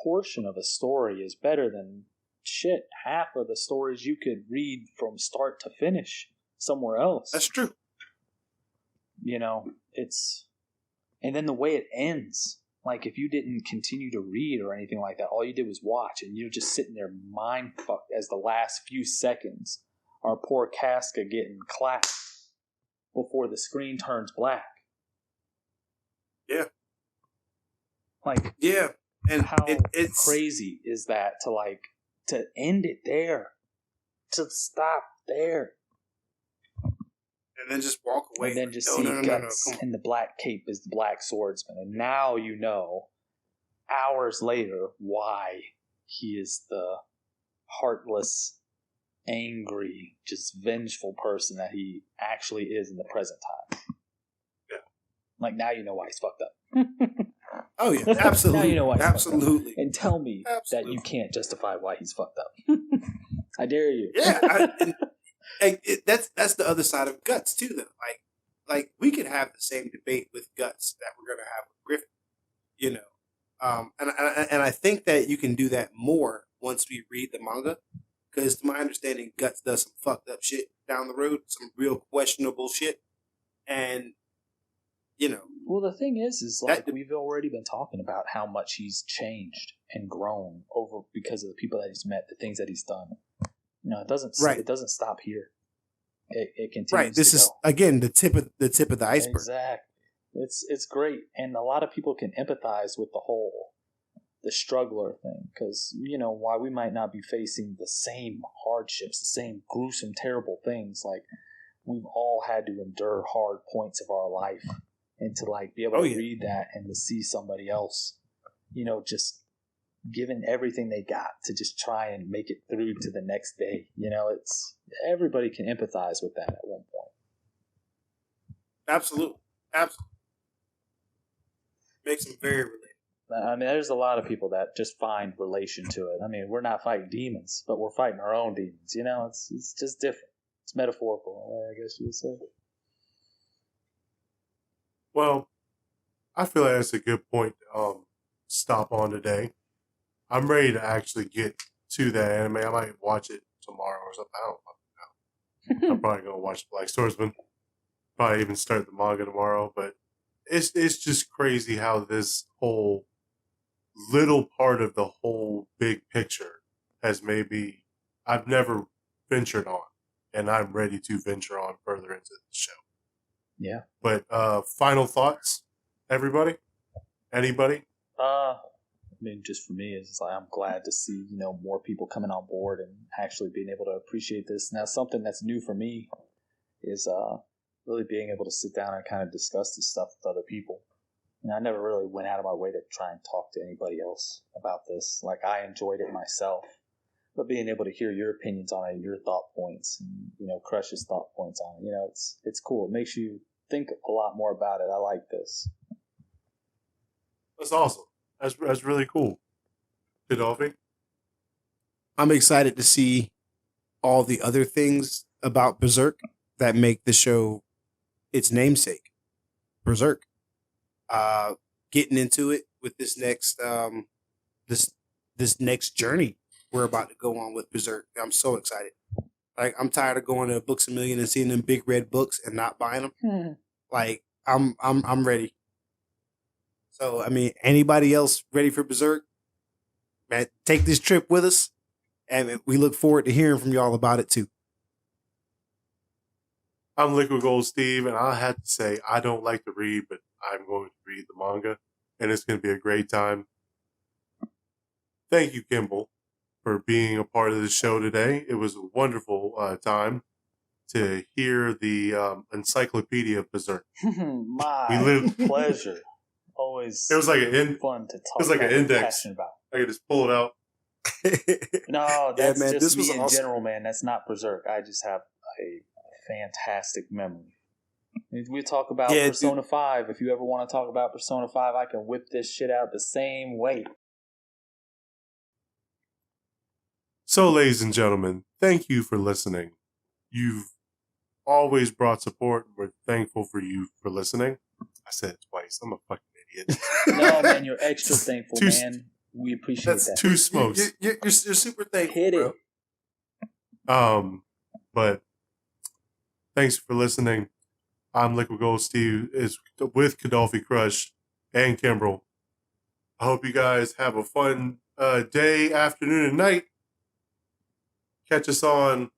portion of a story is better than shit half of the stories you could read from start to finish somewhere else. That's true. And then the way it ends. Like, if you didn't continue to read or anything like that, all you did was watch, and you're just sitting there mind fucked as the last few seconds are poor Casca getting clapped before the screen turns black. Yeah. Like, Yeah, and how it's crazy is that to end it there, to stop there, and then just walk away. and then just No, see no, no, no, guts, come on. and the black cape is the Black Swordsman, and now you know, hours later, why he is the heartless, angry, just vengeful person that he actually is in the present time. Yeah. Like, now you know why he's fucked up. Oh yeah, absolutely. Now you know why he's fucked up. Absolutely. And tell me that you can't justify why he's fucked up. I dare you. Yeah, that's the other side of Guts too, though. Like we could have the same debate with Guts that we're gonna have with Griffin, you know. And I think that you can do that more once we read the manga, because to my understanding, Guts does some fucked up shit down the road, some real questionable shit, and you know. Well, the thing is like we've already been talking about how much he's changed and grown over because of the people that he's met, the things that he's done. You know, it doesn't stop here. It continues. Right. This is again the tip of the iceberg. Exactly. It's great, and a lot of people can empathize with the struggler thing, because you know why we might not be facing the same hardships, the same gruesome, terrible things. Like we've all had to endure hard points of our life, and to like be able to read that and to see somebody else, you know, just giving everything they got to just try and make it through to the next day. You know, it's everybody can empathize with that at one point. Absolutely. Makes them very relatable. I mean, there's a lot of people that just find relation to it. I mean, we're not fighting demons, but we're fighting our own demons. You know, it's just different. It's metaphorical, I guess you would say. Well, I feel like that's a good point to stop on today. I'm ready to actually get to that anime. I might watch it tomorrow or something. I don't fucking know. I'm probably going to watch Black Swordsman. Probably even start the manga tomorrow. But it's just crazy how this whole little part of the whole big picture has maybe I've never ventured on. And I'm ready to venture on further into the show. Yeah. But final thoughts, everybody? Anybody? I mean, just for me, it's like I'm glad to see, you know, more people coming on board and actually being able to appreciate this. Now, something that's new for me is really being able to sit down and kind of discuss this stuff with other people. And I never really went out of my way to try and talk to anybody else about this. Like, I enjoyed it myself. But being able to hear your opinions on it, your thought points, and, you know, Crush's thought points on it, you know, it's cool. It makes you think a lot more about it. I like this. That's awesome. That's really cool. Kadawfi? I'm excited to see all the other things about Berserk that make the show its namesake, Berserk. Getting into it with this next this next journey we're about to go on with Berserk. I'm so excited. Like, I'm tired of going to Books A Million and seeing them big red books and not buying them. Like, I'm ready. So, I mean, anybody else ready for Berserk? Man, take this trip with us, and we look forward to hearing from y'all about it too. I'm Liquid Gold Steve, and I have to say, I don't like to read, but I'm going to read the manga, and it's going to be a great time. Thank you, Kimble, for being a part of the show today. It was a wonderful time to hear the encyclopedia of Berserk. My pleasure. Always it was like fun to talk It was like about an index. about. I could just pull it out. No, that's man, just this me was in awesome. general, man. That's not Berserk. I just have a fantastic memory. We talk about Persona 5. If you ever want to talk about Persona 5, I can whip this shit out the same way. So, ladies and gentlemen, thank you for listening. You've always brought support. We're thankful for you for listening. I said it twice. I'm a fucking idiot. No, man, you're extra thankful, man. We appreciate that. Two smokes. You're super thankful, Hit it. bro. But thanks for listening. I'm Liquid Gold Steve. Is with Kadawfi Crush and Kimble. I hope you guys have a fun day, afternoon, and night. Catch us on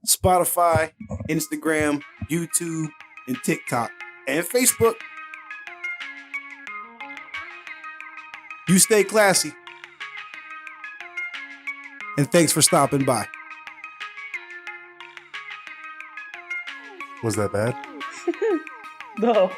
Spotify, Instagram, YouTube, and TikTok, and Facebook. You stay classy. And thanks for stopping by. Was that bad? No.